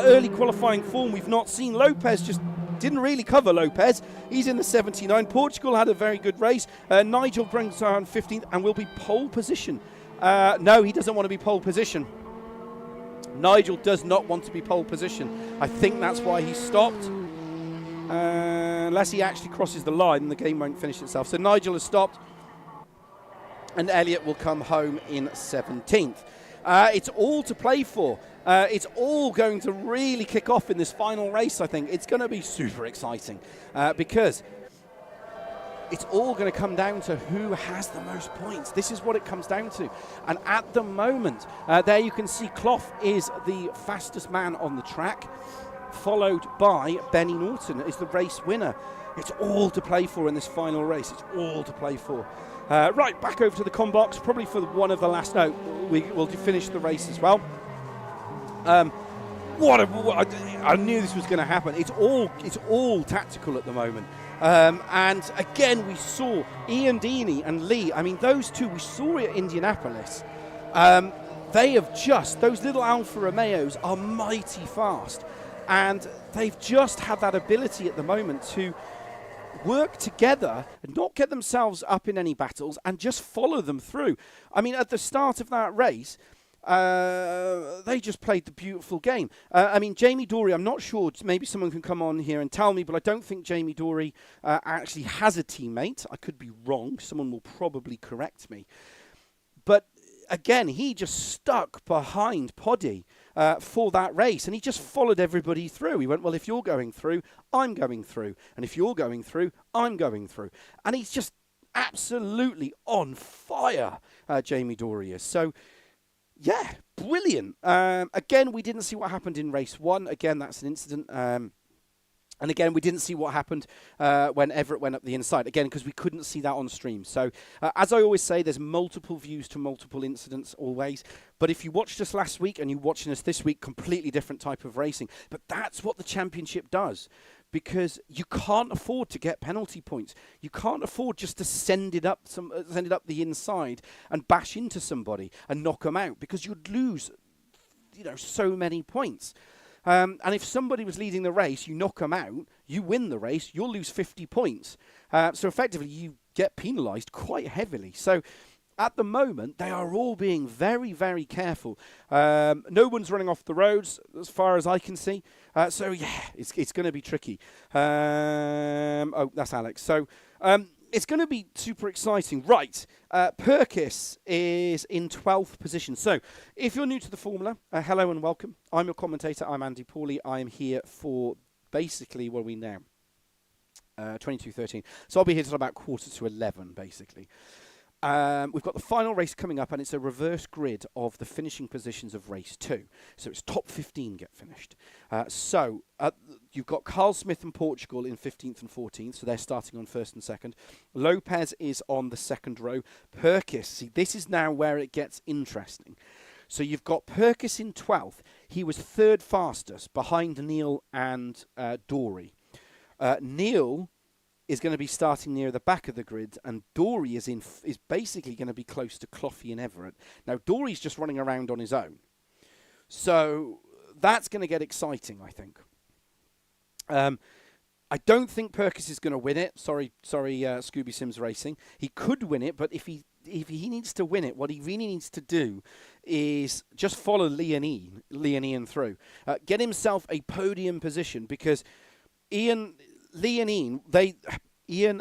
early qualifying form we've not seen. Lopez just didn't really cover Lopez. He's in the 79. Portugal had a very good race. Nigel brings on 15th and will be pole position. No, he doesn't want to be pole position. Nigel does not want to be pole position. I think that's why he stopped. Unless he actually crosses the line, the game won't finish itself. So Nigel has stopped, and Elliott will come home in 17th. It's all to play for. It's all going to really kick off in this final race, I think. It's going to be super exciting because it's all going to come down to who has the most points. This is what it comes down to. And at the moment, there you can see Clough is the fastest man on the track, followed by Benny Norton is the race winner. It's all to play for in this final race. It's all to play for. Right, back over to the com box, probably for one of the last. No, we'll finish the race as well. I knew this was going to happen. It's all tactical at the moment. And again, we saw Ian Deaney and Lee. I mean, those two we saw at Indianapolis. They have those little Alfa Romeos are mighty fast. And they've just had that ability at the moment to work together and not get themselves up in any battles and just follow them through. I mean, at the start of that race, they just played the beautiful game. I mean, Jamie Dory, I'm not sure, maybe someone can come on here and tell me, but I don't think Jamie Dory actually has a teammate. I could be wrong. Someone will probably correct me. But again, he just stuck behind Poddy for that race, and he just followed everybody through. He went, well, if you're going through, I'm going through. And if you're going through, I'm going through. And he's just absolutely on fire, Jamie Dory is. So, yeah, brilliant. Again, we didn't see what happened in race one. Again, that's an incident. And again, we didn't see what happened when Everett went up the inside. Again, because we couldn't see that on stream. So, as I always say, there's multiple views to multiple incidents always. But if you watched us last week and you're watching us this week, completely different type of racing. But that's what the championship does. Because you can't afford to get penalty points. You can't afford just to send it up the inside and bash into somebody and knock them out. Because you'd lose, so many points. And if somebody was leading the race, you knock them out, you win the race, you'll lose 50 points. So effectively, you get penalised quite heavily. So at the moment, they are all being very, very careful. No one's running off the roads, as far as I can see. So, yeah, it's going to be tricky. Oh, that's Alex. So it's going to be super exciting. Right, Perkis is in 12th position. So if you're new to the Formula, hello and welcome. I'm your commentator. I'm Andy Pawley. I am here for basically, what are we now? 22:13. So I'll be here till about 11:15, basically. We've got the final race coming up, and it's a reverse grid of the finishing positions of race 2. So it's top 15 get finished. So you've got Carl Smith and Portugal in 15th and 14th, so they're starting on 1st and 2nd. Lopez is on the 2nd row. Perkis, see, this is now where it gets interesting. So you've got Perkis in 12th. He was 3rd fastest, behind Neil and Dory. Neil is going to be starting near the back of the grid, and Dory is basically going to be close to Cloughy and Everett. Now, Dory's just running around on his own. So that's going to get exciting, I think. I don't think Perkis is going to win it. Sorry, Scooby Sims Racing. He could win it, but if he needs to win it, what he really needs to do is just follow Lee and Ian through. Get himself a podium position, because Ian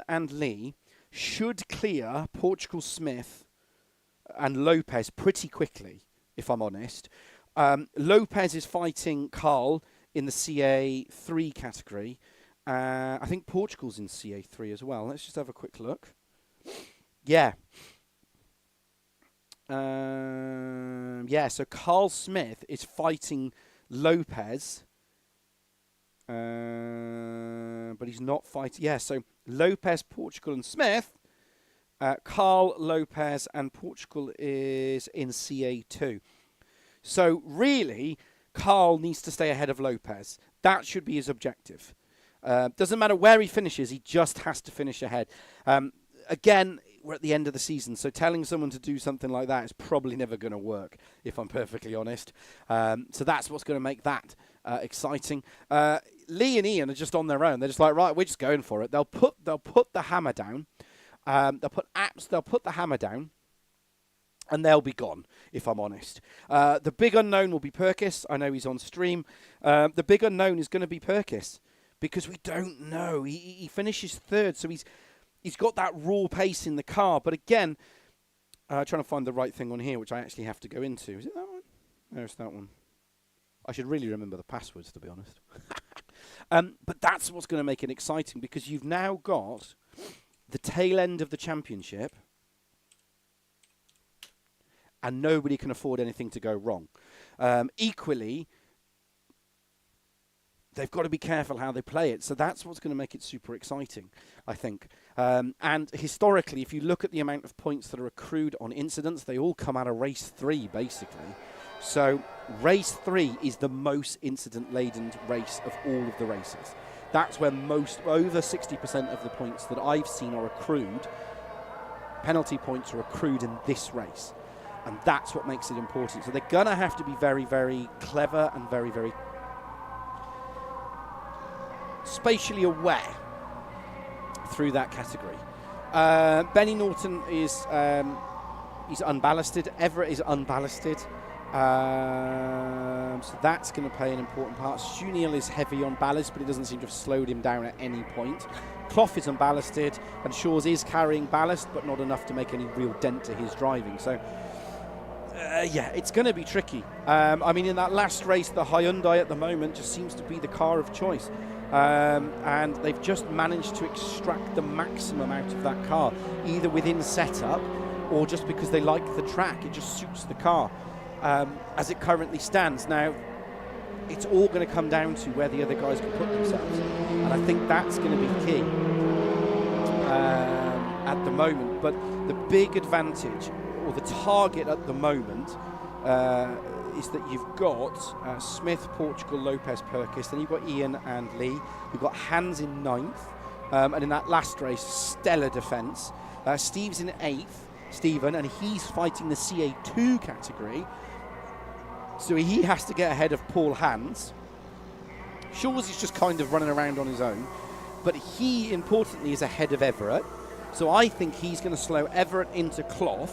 and Lee should clear Portugal Smith and Lopez pretty quickly, if I'm honest. Lopez is fighting Carl in the CA3 category. I think Portugal's in CA3 as well. Let's just have a quick look. Yeah. Yeah, so Carl Smith is fighting Lopez. But he's not fighting. Yeah, so Lopez, Portugal, and Smith. Carl, Lopez, and Portugal is in CA2. So really, Carl needs to stay ahead of Lopez. That should be his objective. Doesn't matter where he finishes, he just has to finish ahead. Again, we're at the end of the season, so telling someone to do something like that is probably never going to work, if I'm perfectly honest. So that's what's going to make that exciting. Lee and Ian are just on their own. They're just like, right, we're just going for it. They'll put the hammer down. They'll put the hammer down, and they'll be gone, if I'm honest. The big unknown will be Perkis. I know he's on stream. The big unknown is going to be Perkis, because we don't know. He finishes third, so he's got that raw pace in the car. But again, trying to find the right thing on here, which I actually have to go into. Is it that one? No, it's that one. I should really remember the passwords, to be honest. But that's what's going to make it exciting, because you've now got the tail end of the championship, and nobody can afford anything to go wrong. Equally, they've got to be careful how they play it. So that's what's going to make it super exciting, I think. And historically, if you look at the amount of points that are accrued on incidents, they all come out of race 3, basically. So race 3 is the most incident-laden race of all of the races. That's where over 60% of the points that I've seen are accrued. Penalty points are accrued in this race. And that's what makes it important. So they're going to have to be very, very clever and very, very spatially aware through that category. Benny Norton is he's unballasted. Everett is unballasted. So that's going to play an important part. Stuniel is heavy on ballast, but it doesn't seem to have slowed him down at any point. Clough is unballasted, and Shaw's is carrying ballast, but not enough to make any real dent to his driving. So, yeah, it's going to be tricky. I mean, in that last race, the Hyundai at the moment just seems to be the car of choice. And they've just managed to extract the maximum out of that car, either within setup or just because they like the track. It just suits the car. As it currently stands. Now, it's all going to come down to where the other guys can put themselves. And I think that's going to be key at the moment. But the big advantage, or the target at the moment, is that you've got Smith, Portugal, Lopez, Perkis. Then you've got Ian and Lee. You've got Hans in 9th. And in that last race, stellar defence. Steve's in 8th, Stephen, and he's fighting the CA2 category. So he has to get ahead of Paul Hans. Shaw's is just kind of running around on his own. But he, importantly, is ahead of Everett. So I think he's going to slow Everett into Clough.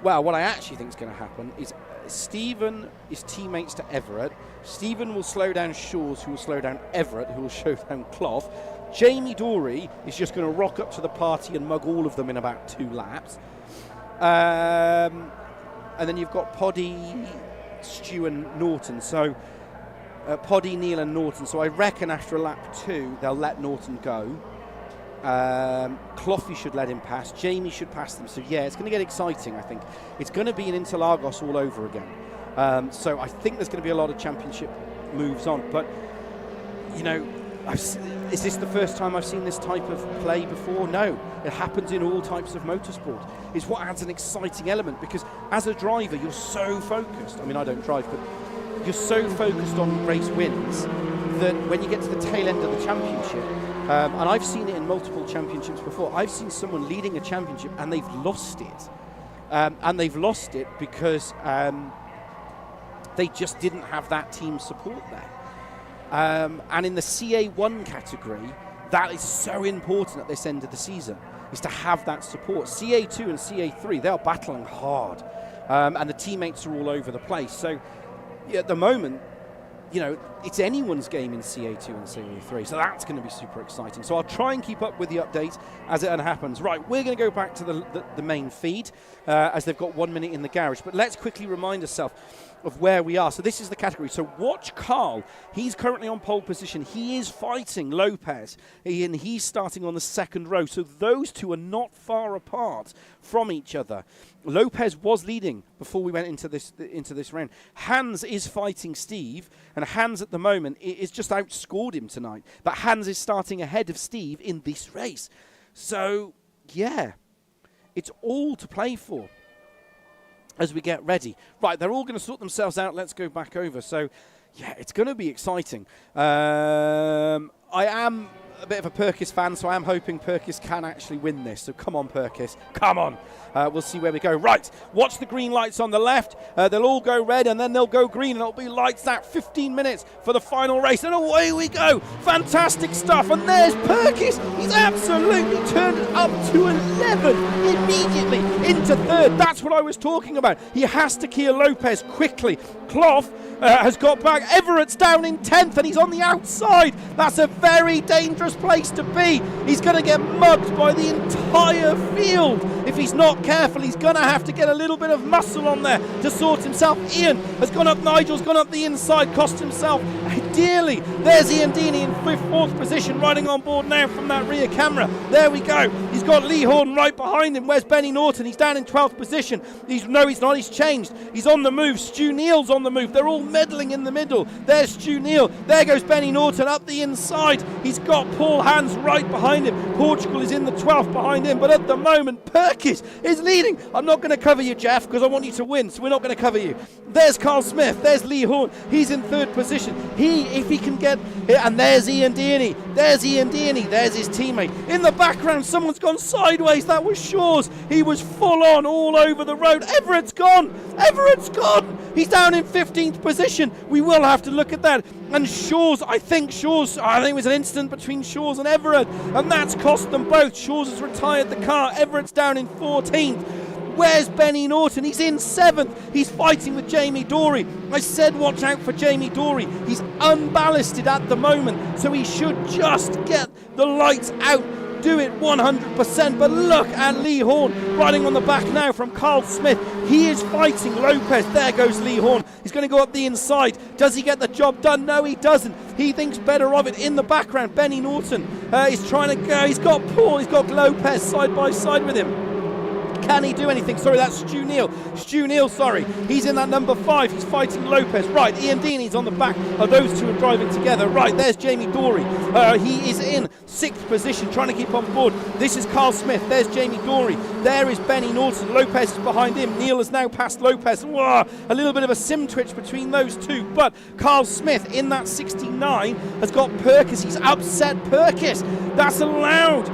Well, what I actually think is going to happen is Stephen is teammates to Everett. Stephen will slow down Shaw's, who will slow down Everett, who will slow down Clough. Jamie Dorey is just going to rock up to the party and mug all of them in about 2 laps. And then you've got Poddy, Stu and Norton. So Poddy, Neil and Norton. So I reckon after lap 2, they'll let Norton go. Cloughy should let him pass. Jamie should pass them. So yeah, it's going to get exciting, I think. It's going to be an Interlagos all over again. So I think there's going to be a lot of championship moves on. But, you know, is this the first time I've seen this type of play before? No. It happens in all types of motorsport. It's what adds an exciting element, because as a driver, you're so focused. I mean, I don't drive, but you're so focused on race wins that when you get to the tail end of the championship, and I've seen it in multiple championships before, I've seen someone leading a championship and they've lost it. And they've lost it because they just didn't have that team support there. And in the CA1 category, that is so important at this end of the season, is to have that support. CA2 and CA3, they are battling hard. And the teammates are all over the place. So yeah, at the moment, you know, it's anyone's game in CA2 and CA3, so that's going to be super exciting. So I'll try and keep up with the update as it happens. Right, we're going to go back to the main feed as they've got 1 minute in the garage. But let's quickly remind ourselves, of where we are. So this is the category. So watch Carl. He's currently on pole position. He is fighting Lopez, and he's starting on the second row. So those two are not far apart from each other. Lopez was leading before we went into this round. Hans is fighting Steve, and Hans at the moment is just outscored him tonight. But Hans is starting ahead of Steve in this race. So, yeah, it's all to play for as we get ready. Right, they're all going to sort themselves out. Let's go back over. So, yeah, it's going to be exciting. I am a bit of a Perkis fan, so I am hoping Perkis can actually win this. So come on, Perkis. Come on. We'll see where we go. Right, watch the green lights on the left. They'll all go red, and then they'll go green, and it'll be lights out. 15 minutes for the final race, and away we go. Fantastic stuff. And there's Perkis. He's absolutely turned it up to 11 immediately into third. That's what I was talking about. He has to clear Lopez quickly. Clough has got back. Everett's down in 10th, and he's on the outside. That's a very dangerous place to be. He's going to get mugged by the entire field. If he's not careful, he's going to have to get a little bit of muscle on there to sort himself. Ian has gone up. Nigel's gone up the inside, cost himself dearly. There's Ian Deeney in 4th position, riding on board now from that rear camera. There we go. He's got Lee Horn right behind him. Where's Benny Norton? He's down in 12th position. No, he's not. He's changed. He's on the move. Stu Neal's on the move. They're all meddling in the middle. There's Stu Neal. There goes Benny Norton up the inside. He's got Paul Hans right behind him. Portugal is in the 12th behind him, but at the moment, Perkis is leading. I'm not going to cover you, Jeff, because I want you to win, so we're not going to cover you. There's Carl Smith. There's Lee Horn. He's in 3rd position. If he can get... And there's Ian Deeney. There's Ian Deeney. There's his teammate. In the background, someone's gone sideways. That was Shaw's. He was full on all over the road. Everett's gone. Everett's gone. He's down in 15th position. We will have to look at that. And Shaw's, I think it was an incident between Shaw's and Everett, and that's cost them both. Shaw's has retired the car. Everett's down in 14th. Where's Benny Norton? He's in 7th. He's fighting with Jamie Dory. I said watch out for Jamie Dory. He's unballasted at the moment, so he should just get the lights out. Do it 100%, but look at Lee Horn riding on the back now from Carl Smith. He is fighting Lopez. There goes Lee Horn. He's going to go up the inside. Does he get the job done? No, he doesn't. He thinks better of it. In the background, Benny Norton is trying to go. He's got Paul. He's got Lopez side by side with him. Can he do anything? Sorry, that's Stu Neal. Stu Neal, sorry. He's in that number 5. He's fighting Lopez. Right, Ian Deeney's on the back. Those two are driving together. Right, there's Jamie Dory. He is in 6th position, trying to keep on board. This is Carl Smith. There's Jamie Dory. There is Benny Norton. Lopez is behind him. Neal has now passed Lopez. Whoa, a little bit of a sim twitch between those two. But Carl Smith in that 69 has got Perkis. He's upset Perkis. That's allowed.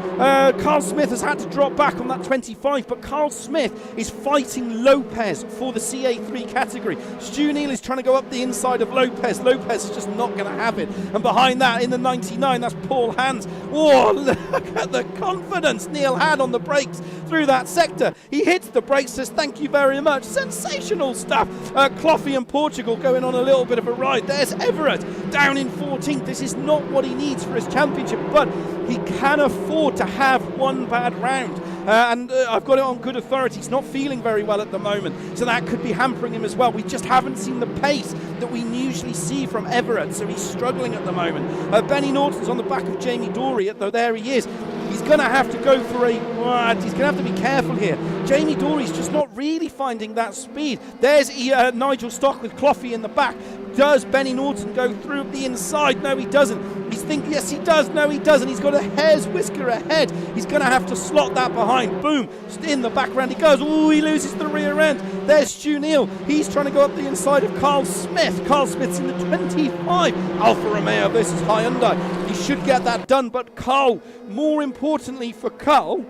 Carl Smith has had to drop back on that 25, but Carl Smith is fighting Lopez for the CA3 category. Stu Neal is trying to go up the inside of Lopez. Lopez is just not going to have it. And behind that, in the 99, that's Paul Hans. Whoa, look at the confidence Neal had on the brakes through that sector. He hits the brakes, says thank you very much. Sensational stuff. Cloughy and Portugal going on a little bit of a ride. There's Everett down in 14th. This is not what he needs for his championship, but he can afford to have one bad round. And I've got it on good authority. He's not feeling very well at the moment, so that could be hampering him as well. We just haven't seen the pace that we usually see from Everett, so he's struggling at the moment. Benny Norton's on the back of Jamie Dory. There he is. He's going to have to go for he's going to have to be careful here. Jamie Dory's just not really finding that speed. There's Nigel Stock with Cloughy in the back. Does Benny Norton go through the inside? No, he doesn't. He's thinking, yes, he does. No, he doesn't. He's got a hair's whisker ahead. He's going to have to slot that behind. Boom. In the background he goes. Oh, he loses the rear end. There's Stu Neal. He's trying to go up the inside of Carl Smith. Carl Smith's in the 25. Alfa Romeo versus Hyundai. He should get that done, but Carl, more importantly for Carl,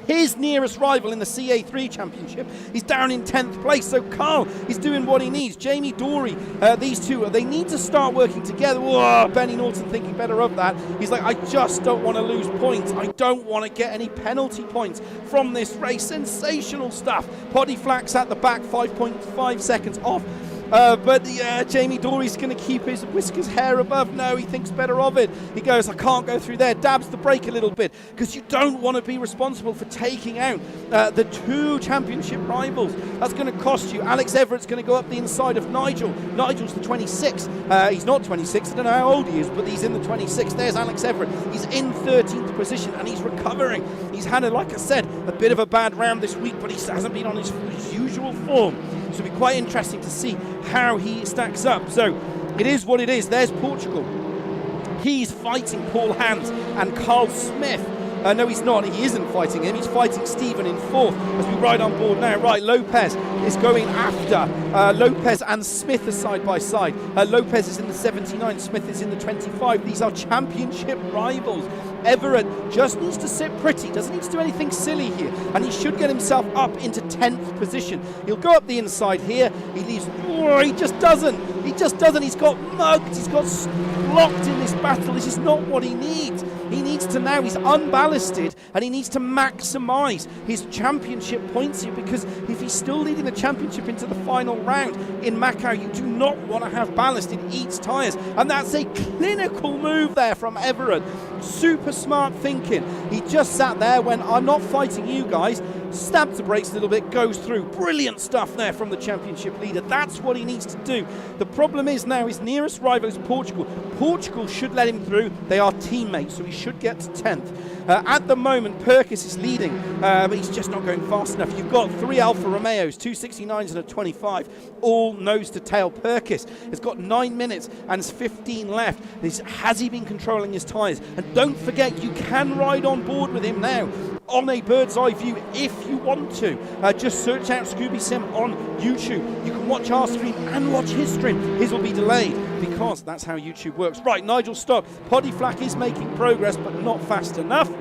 his nearest rival in the CA3 Championship, he's down in 10th place. So Carl is doing what he needs. Jamie Dory, these two, they need to start working together. Whoa, Benny Norton thinking better of that. He's like, I just don't want to lose points. I don't want to get any penalty points from this race. Sensational stuff. Poddy Flax at the back, 5.5 seconds off. But Jamie Dory's going to keep his whiskers hair above. No, he thinks better of it. He goes, I can't go through there. Dabs the brake a little bit, because you don't want to be responsible for taking out the two championship rivals. That's going to cost you. Alex Everett's going to go up the inside of Nigel. Nigel's the 26. He's not 26. I don't know how old he is, but he's in the 26. There's Alex Everett. He's in 13th position, and he's recovering. He's had, like I said, a bit of a bad round this week, but he hasn't been on his usual form. So it'll be quite interesting to see how he stacks up. So it is what it is. There's Portugal. He's fighting Paul Hans and Carl Smith. No, he's not. He isn't fighting him. He's fighting Stephen in 4th as we ride on board now. Right, Lopez is going after. Lopez and Smith are side by side. Lopez is in the 79. Smith is in the 25. These are championship rivals. Everett just needs to sit pretty. Doesn't need to do anything silly here. And he should get himself up into 10th position. He'll go up the inside here. He leaves. Oh, he just doesn't. He just doesn't. He's got mugged. He's got blocked in this battle. This is not what he needs. He needs to now, he's unballasted, and he needs to maximise his championship points here, because if he's still leading the championship into the final round in Macau, you do not want to have ballast in Eats tyres. And that's a clinical move there from Everett. Super smart thinking. He just sat there, went, I'm not fighting you guys, stabs the brakes a little bit, goes through. Brilliant stuff there from the championship leader. That's what he needs to do. The problem is now his nearest rival is Portugal. Portugal should let him through. They are teammates, so he should get to 10th. At the moment, Perkis is leading, but he's just not going fast enough. You've got 3 Alfa Romeos, 2 69s and a 25, all nose to tail. Perkis has got 9 minutes and 15 left. Has he been controlling his tyres? And don't forget, you can ride on board with him now on a bird's eye view if you want to. Just search out Scooby Sim on YouTube. You can watch our stream and watch his stream. His will be delayed because that's how YouTube works. Right, Nigel Stock. Poddy Flack is making progress, but not fast enough.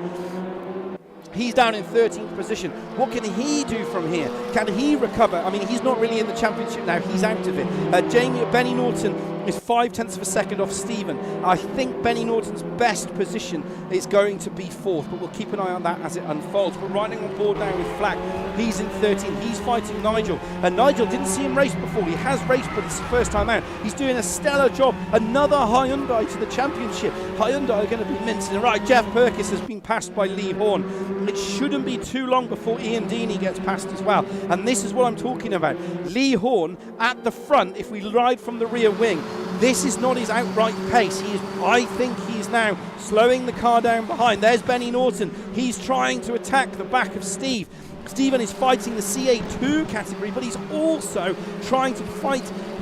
He's down in 13th position. What can he do from here? Can he recover? I mean, he's not really in the championship now. He's out of it. Benny Norton is 0.5 of a second off Stephen. I think Benny Norton's best position is going to be 4th, but we'll keep an eye on that as it unfolds. We're riding on board now with Flack. He's in 13th. He's fighting Nigel. And Nigel didn't see him race before. He has raced, but it's the first time out. He's doing a stellar job. Another Hyundai to the championship. Hyundai are going to be mincing. Right, Jeff Perkis has been passed by Lee Horn. It shouldn't be too long before Ian Deeney gets passed as well. And this is what I'm talking about. Lee Horn at the front, if we ride from the rear wing, this is not his outright pace. I think he's now slowing the car down behind. There's Benny Norton. He's trying to attack the back of Steve. Stephen is fighting the CA2 category, but he's also trying to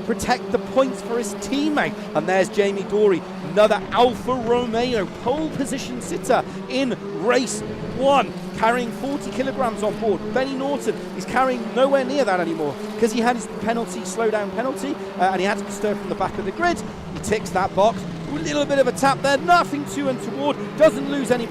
protect the points for his teammate. And there's Jamie Dory, another Alfa Romeo pole position sitter in race 1, carrying 40 kilograms on board. Benny Norton is carrying nowhere near that anymore because he had his penalty, slowdown penalty, and he had to stir from the back of the grid. He ticks that box. A little bit of a tap there, nothing too untoward, doesn't lose any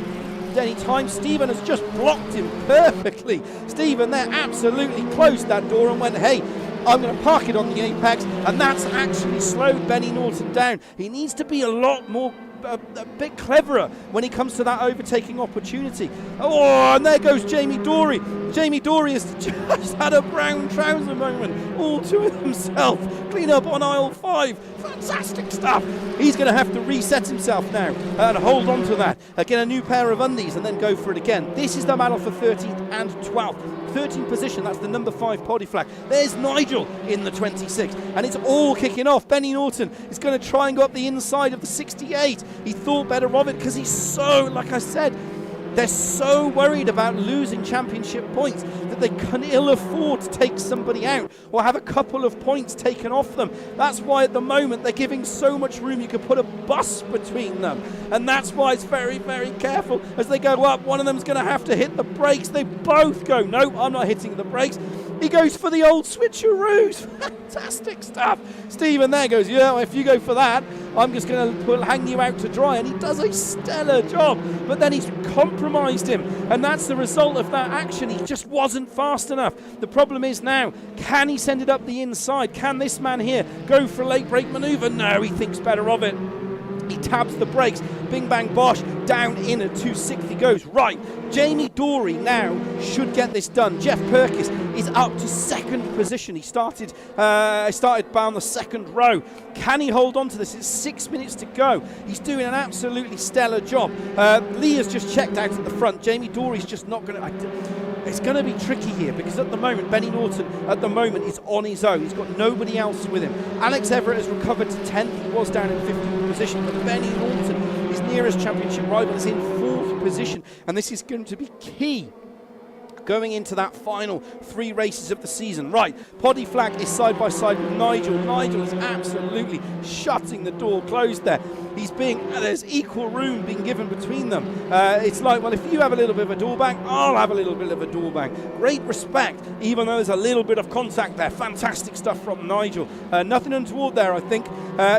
time. Stephen has just blocked him perfectly. Stephen there absolutely closed that door and went, hey, I'm going to park it on the apex, and that's actually slowed Benny Norton down. He needs to be a lot more, a bit cleverer when he comes to that overtaking opportunity. Oh, and there goes Jamie Dory. Jamie Dory has just had a brown trouser moment all to himself. Clean up on aisle 5. Fantastic stuff. He's going to have to reset himself now and hold on to that. Get a new pair of undies and then go for it again. This is the battle for 13th and 12th. 13th position, that's the number 5 Poddy Flack. There's Nigel in the 26, and it's all kicking off. Benny Norton is going to try and go up the inside of the 68. He thought better of it because he's so, like I said, they're so worried about losing championship points that they can ill afford to take somebody out or have a couple of points taken off them. That's why at the moment they're giving so much room. You could put a bus between them, and that's why it's very, very careful. As they go up, one of them's going to have to hit the brakes. They both go, nope, I'm not hitting the brakes. He goes for the old switcheroos. Fantastic stuff. Stephen there goes, yeah, if you go for that, I'm just going to hang you out to dry. And he does a stellar job. But then he's compromised him. And that's the result of that action. He just wasn't fast enough. The problem is now, can he send it up the inside? Can this man here go for a late brake maneuver? No, he thinks better of it. He tabs the brakes. Bing bang bosh, down in at 260 goes. Right, Jamie Dorey now should get this done. Jeff Perkis is up to second position. He started down the second row. Can he hold on to this? It's 6 minutes to go. He's doing an absolutely stellar job. Lee has just checked out at the front. Jamie Dorey's just not going to... It's going to be tricky here because at the moment, Benny Norton at the moment is on his own. He's got nobody else with him. Alex Everett has recovered to 10th. He was down in 15th position, but Benny Norton, his nearest championship rival, is in 4th position. And this is going to be key going into that final 3 races of the season. Right, Poddy Flack is side by side with Nigel. Nigel is absolutely shutting the door closed there. There's equal room being given between them. It's like, well, if you have a little bit of a door bang, I'll have a little bit of a door bang. Great respect, even though there's a little bit of contact there. Fantastic stuff from Nigel. Nothing untoward there, I think.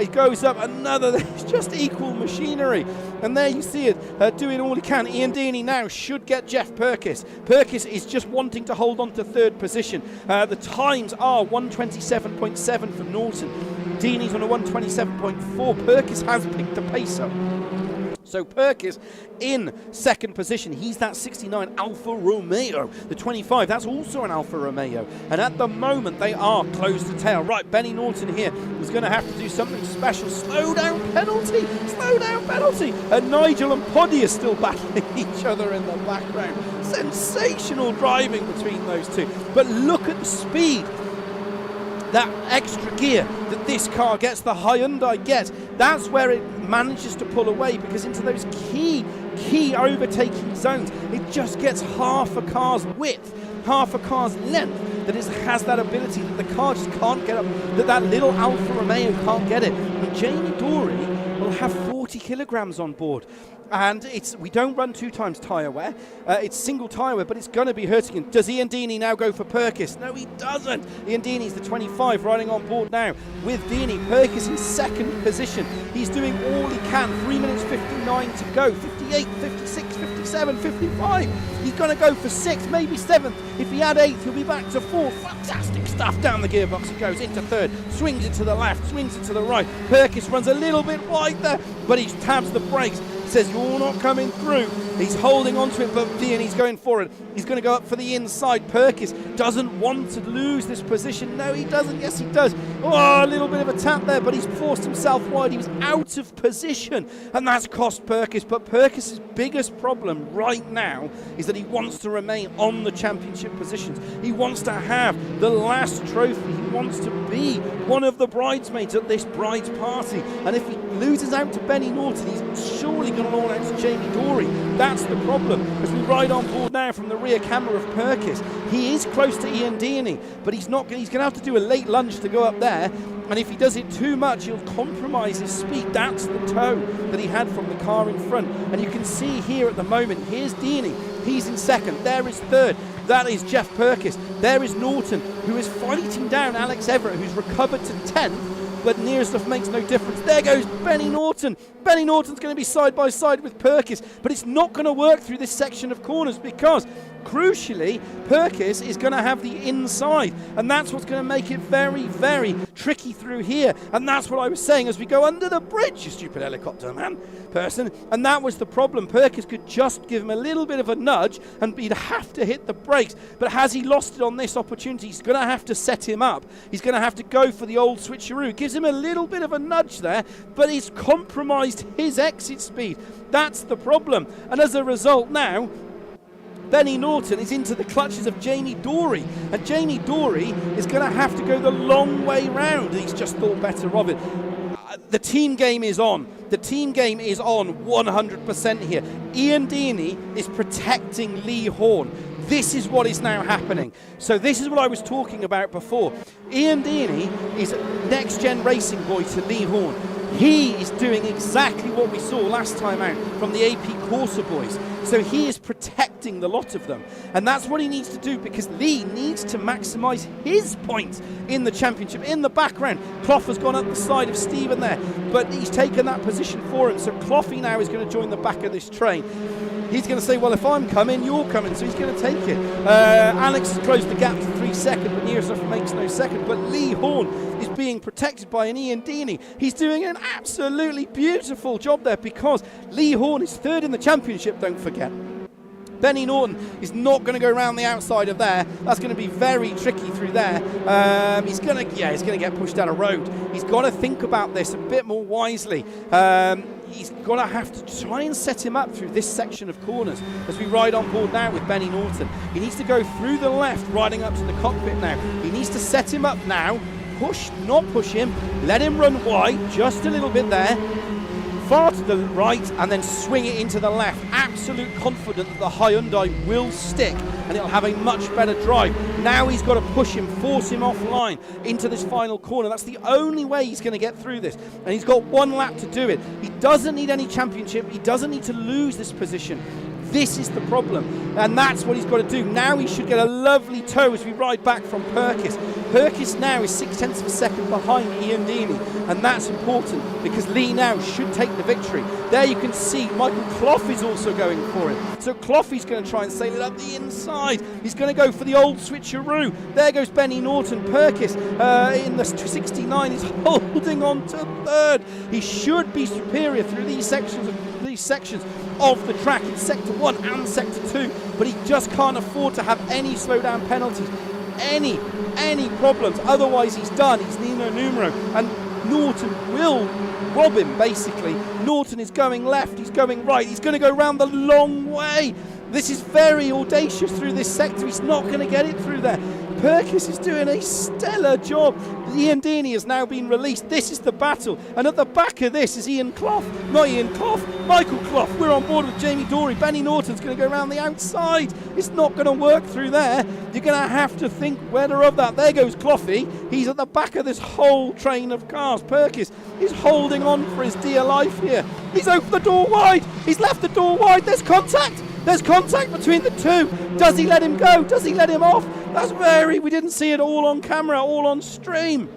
He goes up another, it's just equal machinery. And there you see it, doing all he can. Ian Deaney now should get Jeff Perkis. Perkis is just wanting to hold on to 3rd position. The times are 127.7 for Norton. Deaney's on a 127.4. Perkis has picked the pace up. So Perkis in 2nd position. He's that 69 Alfa Romeo. The 25, that's also an Alfa Romeo. And at the moment, they are close to tail. Right, Benny Norton here is going to have to do something special. Slow down penalty. Slow down penalty. And Nigel and Poddy are still battling each other in the background. Sensational driving between those two. But look at the speed. That extra gear that this car gets, the Hyundai gets, that's where it manages to pull away, because into those key overtaking zones, it just gets half a car's width, half a car's length, that has that ability that the car just can't get up, that little Alfa Romeo can't get it. And Jamie Dorey will have 40 kilograms on board. And we don't run 2 times tyre wear. It's single tyre wear, but it's going to be hurting him. Does Ian Deaney now go for Perkis? No, he doesn't. Ian Deaney's the 25 riding on board now with Deaney. Perkis in 2nd position. He's doing all he can. 3 minutes 59 to go. 58, 56, 57, 55. He's going to go for 6th, maybe 7th. If he had 8th, he'll be back to 4th. Fantastic stuff. Down the gearbox he goes into 3rd. Swings it to the left, swings it to the right. Perkis runs a little bit wide there, but he tabs the brakes. Says you're not coming through. He's holding on to it, but Deaney's going for it. He's going to go up for the inside. Perkis doesn't want to lose this position. No, he doesn't. Yes, he does. Oh, a little bit of a tap there, but he's forced himself wide. He was out of position, and that's cost Perkis. But Perkis' biggest problem right now is that he wants to remain on the championship positions. He wants to have the last trophy. He wants to be one of the bridesmaids at this bride's party. And if he loses out to Benny Norton, he's surely going to all out to Jamie Dorey. That's the problem. As we ride on board now from the rear camera of Perkis, he is close to Ian Deaney, but he's going to have to do a late lunge to go up there. And if he does it too much, he'll compromise his speed. That's the tow that he had from the car in front. And you can see here at the moment, here's Deaney. He's in 2nd. There is 3rd. That is Jeff Perkis. There is Norton, who is fighting down Alex Everett, who's recovered to 10th. But near stuff makes no difference. There goes Benny Norton. Benny Norton's going to be side by side with Perkis, but it's not going to work through this section of corners because, crucially, Perkis is going to have the inside, and that's what's going to make it very, very tricky through here. And that's what I was saying as we go under the bridge, you stupid helicopter person. And that was the problem. Perkis could just give him a little bit of a nudge, and he'd have to hit the brakes. But has he lost it on this opportunity? He's going to have to set him up. He's going to have to go for the old switcheroo. Gives him a little bit of a nudge there, but he's compromised his exit speed. That's the problem. And as a result now, Benny Norton is into the clutches of Jamie Dorey, and Jamie Dorey is going to have to go the long way round. He's just thought better of it. The team game is on. The team game is on 100% here. Ian Deaney is protecting Lee Horn. This is what is now happening. So this is what I was talking about before. Ian Deaney is next-gen racing boy to Lee Horn. He is doing exactly what we saw last time out from the AP Corsa boys. So he is protecting the lot of them. And that's what he needs to do, because Lee needs to maximise his points in the championship. In the background, Clough has gone up the side of Stephen there, but he's taken that position for him. So Cloughy now is going to join the back of this train. He's going to say, well, if I'm coming, you're coming. So he's going to take it. Alex has closed the gap to 3 second, but nearest enough makes no second. But Lee Horn is being protected by an Ian Deeney. He's doing an absolutely beautiful job there because Lee Horn is third in the championship, don't forget. Benny Norton is not going to go around the outside of there. That's going to be very tricky through there. He's going to get pushed down a road. He's got to think about this a bit more wisely. He's going to have to try and set him up through this section of corners as we ride on board now with Benny Norton. He needs to go through the left, riding up to the cockpit now. He needs to set him up now. Push, not push him. Let him run wide, just a little bit there. Far to the right and then swing it into the left. Absolute confident that the Hyundai will stick and it'll have a much better drive. Now he's got to push him, force him offline into this final corner. That's the only way he's going to get through this. And he's got one lap to do it. He doesn't need any championship. He doesn't need to lose this position. This is the problem, and that's what he's got to do. Now he should get a lovely tow as we ride back from Perkis. Perkis now is 0.6 of a second behind Ian Deeney, and that's important because Lee now should take the victory. There you can see Michael Clough is also going for it. So Clough is going to try and sail it up the inside. He's going to go for the old switcheroo. There goes Benny Norton. Perkis in the 69 is holding on to third. He should be superior through these sections of the track in Sector 1 and Sector 2, but he just can't afford to have any slowdown penalties, any problems. Otherwise he's done. He's Nino Numero, and Norton will rob him basically. Norton is going left, he's going right, he's going to go round the long way. This is very audacious through this sector. He's not going to get it through there. Perkis is doing a stellar job. Ian Deeney has now been released. This is the battle. And at the back of this is Ian Clough. Not Ian Clough, Michael Clough. We're on board with Jamie Dorey. Benny Norton's going to go around the outside. It's not going to work through there. You're going to have to think whether of that. There goes Cloughy. He's at the back of this whole train of cars. Perkis is holding on for his dear life here. He's opened the door wide. He's left the door wide. There's contact. There's contact between the two. Does he let him go? Does he let him off? That's we didn't see it all on camera, all on stream.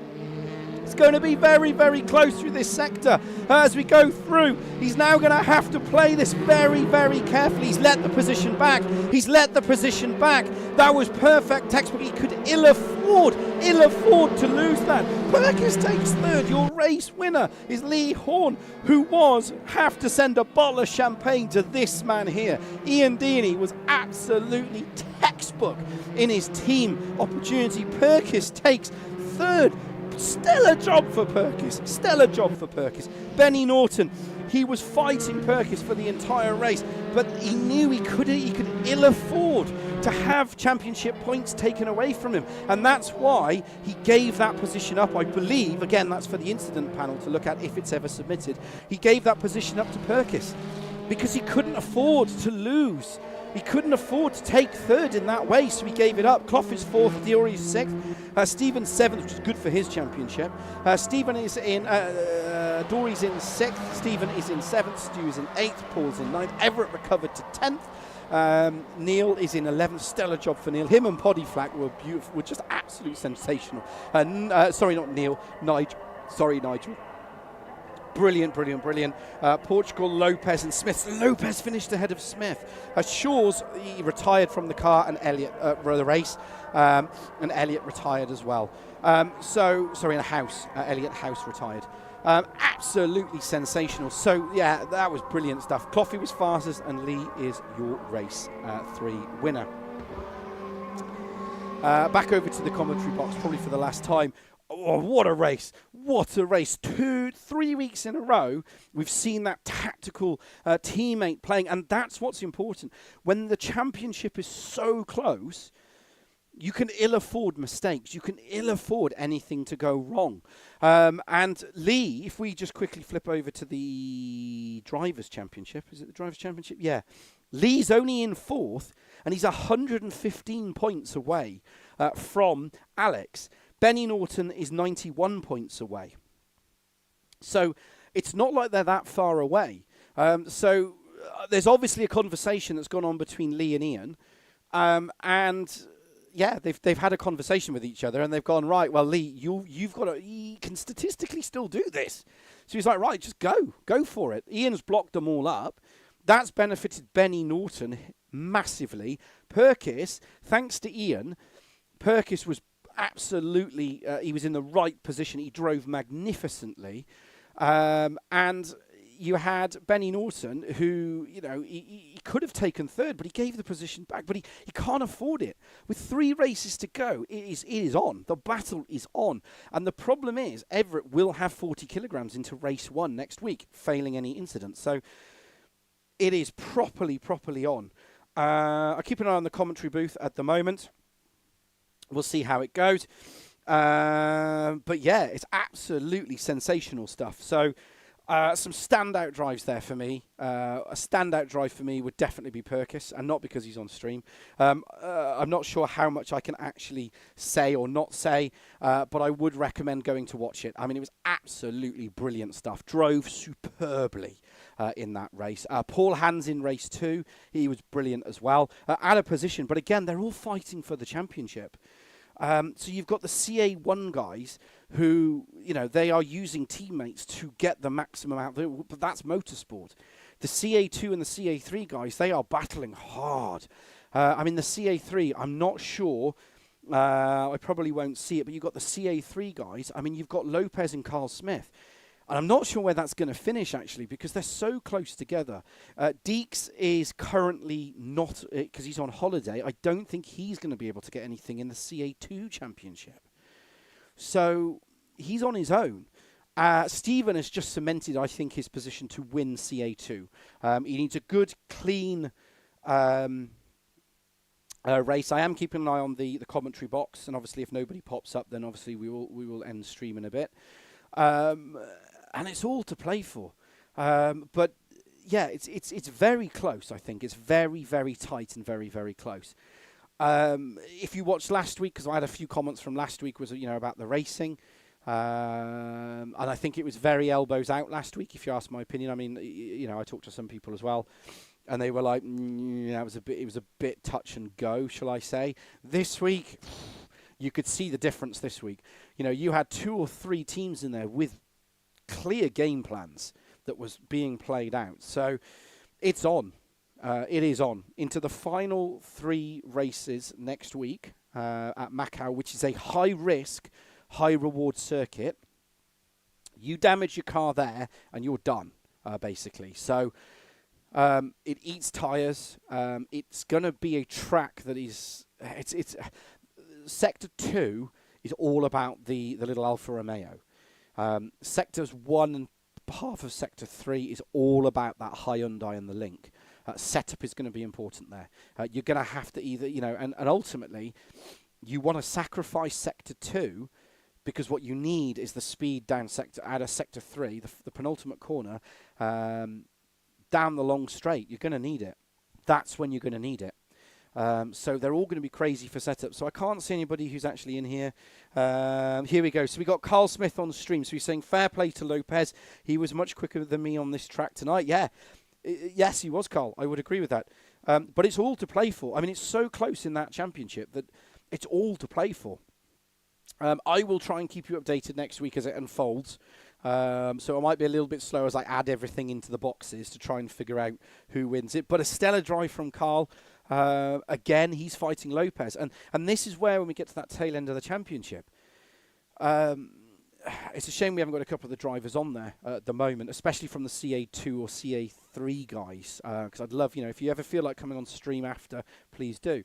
It's going to be very, very close through this sector as we go through. He's now going to have to play this very, very carefully. He's let the position back. He's let the position back. That was perfect textbook. He could ill afford to lose that. Perkis takes third. Your race winner is Lee Horn, who have to send a bottle of champagne to this man here. Ian Deeney was absolutely textbook in his team opportunity. Perkis takes third. Stellar job for Perkis. Stellar job for Perkis. Benny Norton, he was fighting Perkis for the entire race, but he knew he could ill afford to have championship points taken away from him, and that's why he gave that position up. I believe, again, that's for the incident panel to look at if it's ever submitted. He gave that position up to Perkis because he couldn't afford to lose. He couldn't afford to take third in that way, so he gave it up. Clough is fourth, Diori is sixth, Stephen seventh, which is good for his championship. Stephen is in, Dory's in sixth, Stephen is in seventh, Stu is in eighth, Paul's in ninth, Everett recovered to 10th. Neil is in 11th. Stellar job for Neil. Him and Poddy Flack were beautiful, were just absolutely sensational. Sorry, not Neil, Nigel. Sorry, Nigel. Brilliant. Portugal, Lopez and Smith. Lopez finished ahead of Smith. Shaw's, he retired from the car and Elliott, the race, and Elliott retired as well. Sorry, in a House. Elliott House retired. Absolutely sensational. So, yeah, that was brilliant stuff. Cloughy was fastest and Lee is your race 3 winner. Back over to the commentary box, probably for the last time. Oh, what a race. What a race. 3 weeks in a row, we've seen that tactical teammate playing, and that's what's important. When the championship is so close, you can ill afford mistakes. You can ill afford anything to go wrong. And Lee, if we just quickly flip over to the Drivers' Championship. Is it the Drivers' Championship? Yeah. Lee's only in fourth, and he's 115 points away from Alex. Benny Norton is 91 points away. So it's not like they're that far away. There's obviously a conversation that's gone on between Lee and Ian. And yeah, they've had a conversation with each other and they've gone, right, well, Lee, you can statistically still do this. So he's like, right, just go for it. Ian's blocked them all up. That's benefited Benny Norton massively. Perkis, thanks to Ian, Perkis was absolutely, he was in the right position. He drove magnificently. And you had Benny Norton, who, he could have taken third, but he gave the position back. But he can't afford it. With 3 races to go, it is on. The battle is on. And the problem is, Everett will have 40 kilograms into race 1 next week, failing any incident. So it is properly on. I keep an eye on the commentary booth at the moment. We'll see how it goes. But yeah, it's absolutely sensational stuff. So some standout drives there for me. A standout drive for me would definitely be Perkis, and not because he's on stream. I'm not sure how much I can actually say or not say, but I would recommend going to watch it. I mean, it was absolutely brilliant stuff. Drove superbly in that race. Paul Hans in race 2, he was brilliant as well. Out of position, but again, they're all fighting for the championship. So you've got the CA1 guys who, they are using teammates to get the maximum out there, but that's motorsport. The CA2 and the CA3 guys, they are battling hard. I mean, the CA3, I'm not sure, I probably won't see it, but you've got the CA3 guys. I mean, you've got Lopez and Carl Smith. And I'm not sure where that's going to finish, actually, because they're so close together. Deeks is currently not, because he's on holiday. I don't think he's going to be able to get anything in the CA2 championship. So he's on his own. Stephen has just cemented, I think, his position to win CA2. He needs a good, clean race. I am keeping an eye on the commentary box, and obviously if nobody pops up, then obviously we will end stream in a bit. And it's all to play for. But yeah, it's very close, I think. It's very, very tight and very, very close. If you watched last week, because I had a few comments from last week, was about the racing. And I think it was very elbows out last week, if you ask my opinion. I mean, I talked to some people as well, and they were like, it was a bit touch and go, shall I say. This week, you could see the difference this week. You had 2 or 3 teams in there with clear game plans that was being played out. So it's on. It is on. Into the final 3 races next week at Macau, which is a high-risk, high-reward circuit. You damage your car there, and you're done, basically. So it eats tyres. It's going to be a track that is... It's Sector 2 is all about the little Alfa Romeo. Sectors 1 and half of Sector 3 is all about that Hyundai and the Link. Setup is going to be important there. You're going to have to either, and ultimately, you want to sacrifice Sector 2 because what you need is the speed down out of Sector 3, the penultimate corner, down the long straight. You're going to need it. That's when you're going to need it. So they're all going to be crazy for setup. So I can't see anybody who's actually in here. Here we go. So we got Carl Smith on stream. So he's saying fair play to Lopez. He was much quicker than me on this track tonight. Yeah. Yes, he was, Carl. I would agree with that. But it's all to play for. I mean, it's so close in that championship that it's all to play for. I will try and keep you updated next week as it unfolds. So I might be a little bit slow as I add everything into the boxes to try and figure out who wins it. But a stellar drive from Carl. Again, he's fighting Lopez. And this is where, when we get to that tail end of the championship, it's a shame we haven't got a couple of the drivers on there at the moment, especially from the CA2 or CA3 guys. Because I'd love, if you ever feel like coming on stream after, please do.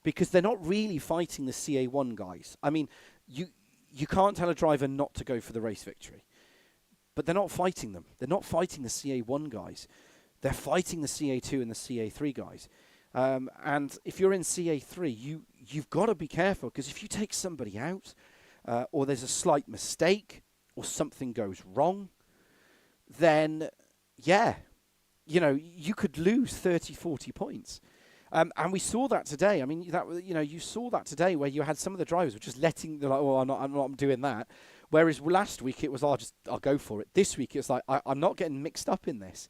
Because they're not really fighting the CA1 guys. I mean, you can't tell a driver not to go for the race victory. But they're not fighting them. They're not fighting the CA1 guys. They're fighting the CA2 and the CA3 guys. And if you're in CA3, you've got to be careful, because if you take somebody out, or there's a slight mistake, or something goes wrong, then, yeah, you could lose 30, 40 points. And we saw that today. I mean, you saw that today where you had some of the drivers were just letting, they're like, oh, I'm not doing that. Whereas last week it was, I'll go for it. This week it's like, I'm not getting mixed up in this.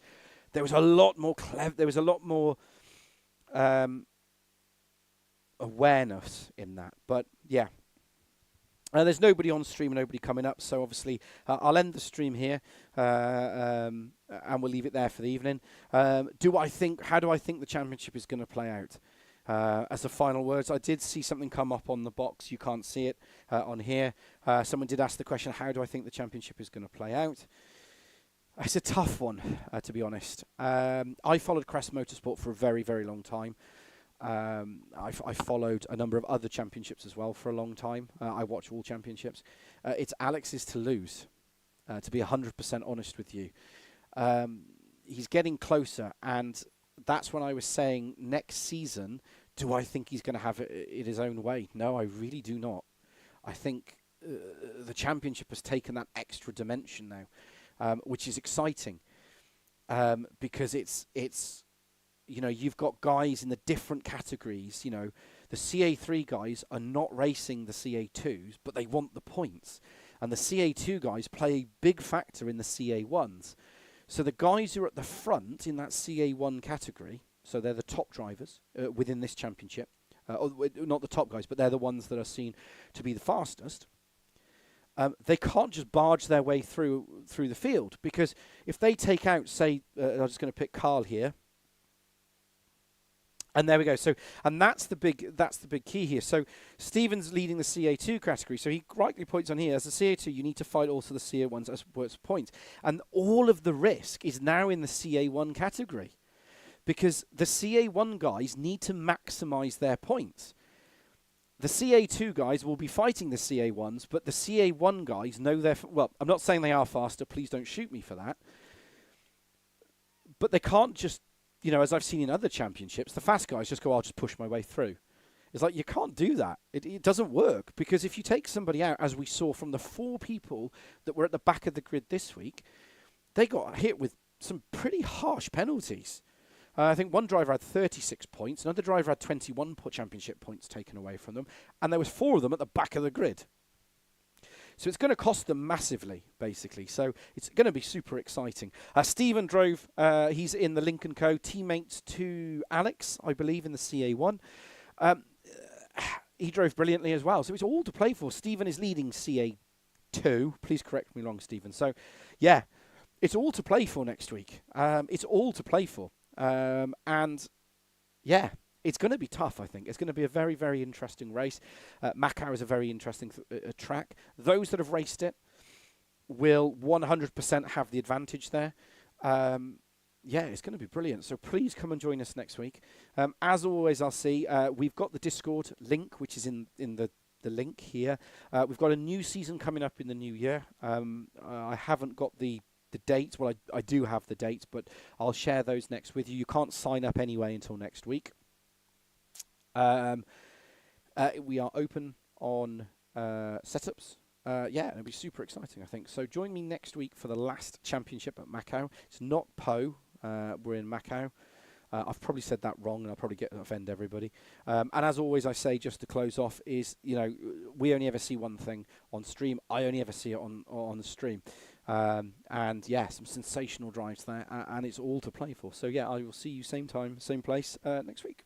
There was a lot more there was a lot more awareness in that. But yeah, there's nobody on stream and nobody coming up. So obviously I'll end the stream here and we'll leave it there for the evening. How do I think the championship is going to play out? As the final words, I did see something come up on the box. You can't see it on here. Someone did ask the question, how do I think the championship is going to play out? It's a tough one, to be honest. I followed Crest Motorsport for a very, very long time. I followed a number of other championships as well for a long time. I watch all championships. It's Alex's to lose, to be 100% honest with you. He's getting closer, and that's when I was saying next season, do I think he's going to have it his own way? No, I really do not. I think the championship has taken that extra dimension now, which is exciting, because it's you know, you've got guys in the different categories. You know, the CA3 guys are not racing the CA2s, but they want the points. And the CA2 guys play a big factor in the CA1s. So the guys who are at the front in that CA1 category, so they're the top drivers within this championship, not the top guys, but they're the ones that are seen to be the fastest. They can't just barge their way through the field, because if they take out, say, I'm just going to pick Carl here. And there we go. So, and that's the big key here. So, Stephen's leading the CA2 category. So he rightly points on here, as a CA2, you need to fight also the CA1s as points. And all of the risk is now in the CA1 category, because the CA1 guys need to maximise their points. The CA2 guys will be fighting the CA1s, but the CA1 guys know they're... Well, I'm not saying they are faster. Please don't shoot me for that. But they can't just... You know, as I've seen in other championships, the fast guys just go, I'll just push my way through. It's like, you can't do that. It doesn't work, because if you take somebody out, as we saw from the 4 people that were at the back of the grid this week, they got hit with some pretty harsh penalties. I think one driver had 36 points, another driver had 21 championship points taken away from them, and there was 4 of them at the back of the grid. So it's going to cost them massively, basically. So it's going to be super exciting. Stephen drove, he's in the Lincoln Co. Teammates to Alex, I believe, in the CA1. He drove brilliantly as well. So it's all to play for. Stephen is leading CA2. Please correct me wrong, Stephen. So, yeah, it's all to play for next week. It's all to play for. And, yeah. It's going to be tough, I think. It's going to be a very, very interesting race. Macau is a very interesting track. Those that have raced it will 100% have the advantage there. Yeah, it's going to be brilliant. So please come and join us next week. As always, I'll see. We've got the Discord link, which is in the link here. We've got a new season coming up in the new year. I haven't got the dates. Well, I do have the dates, but I'll share those next with you. You can't sign up anyway until next week. We are open on setups. Yeah, it'll be super exciting, I think. So join me next week for the last championship at Macau. It's not Po. We're in Macau. I've probably said that wrong, and I'll probably offend everybody. And as always, I say, just to close off, is, you know, we only ever see one thing on stream. I only ever see it on the stream. And yeah, some sensational drives there, and it's all to play for. So yeah, I will see you same time, same place next week.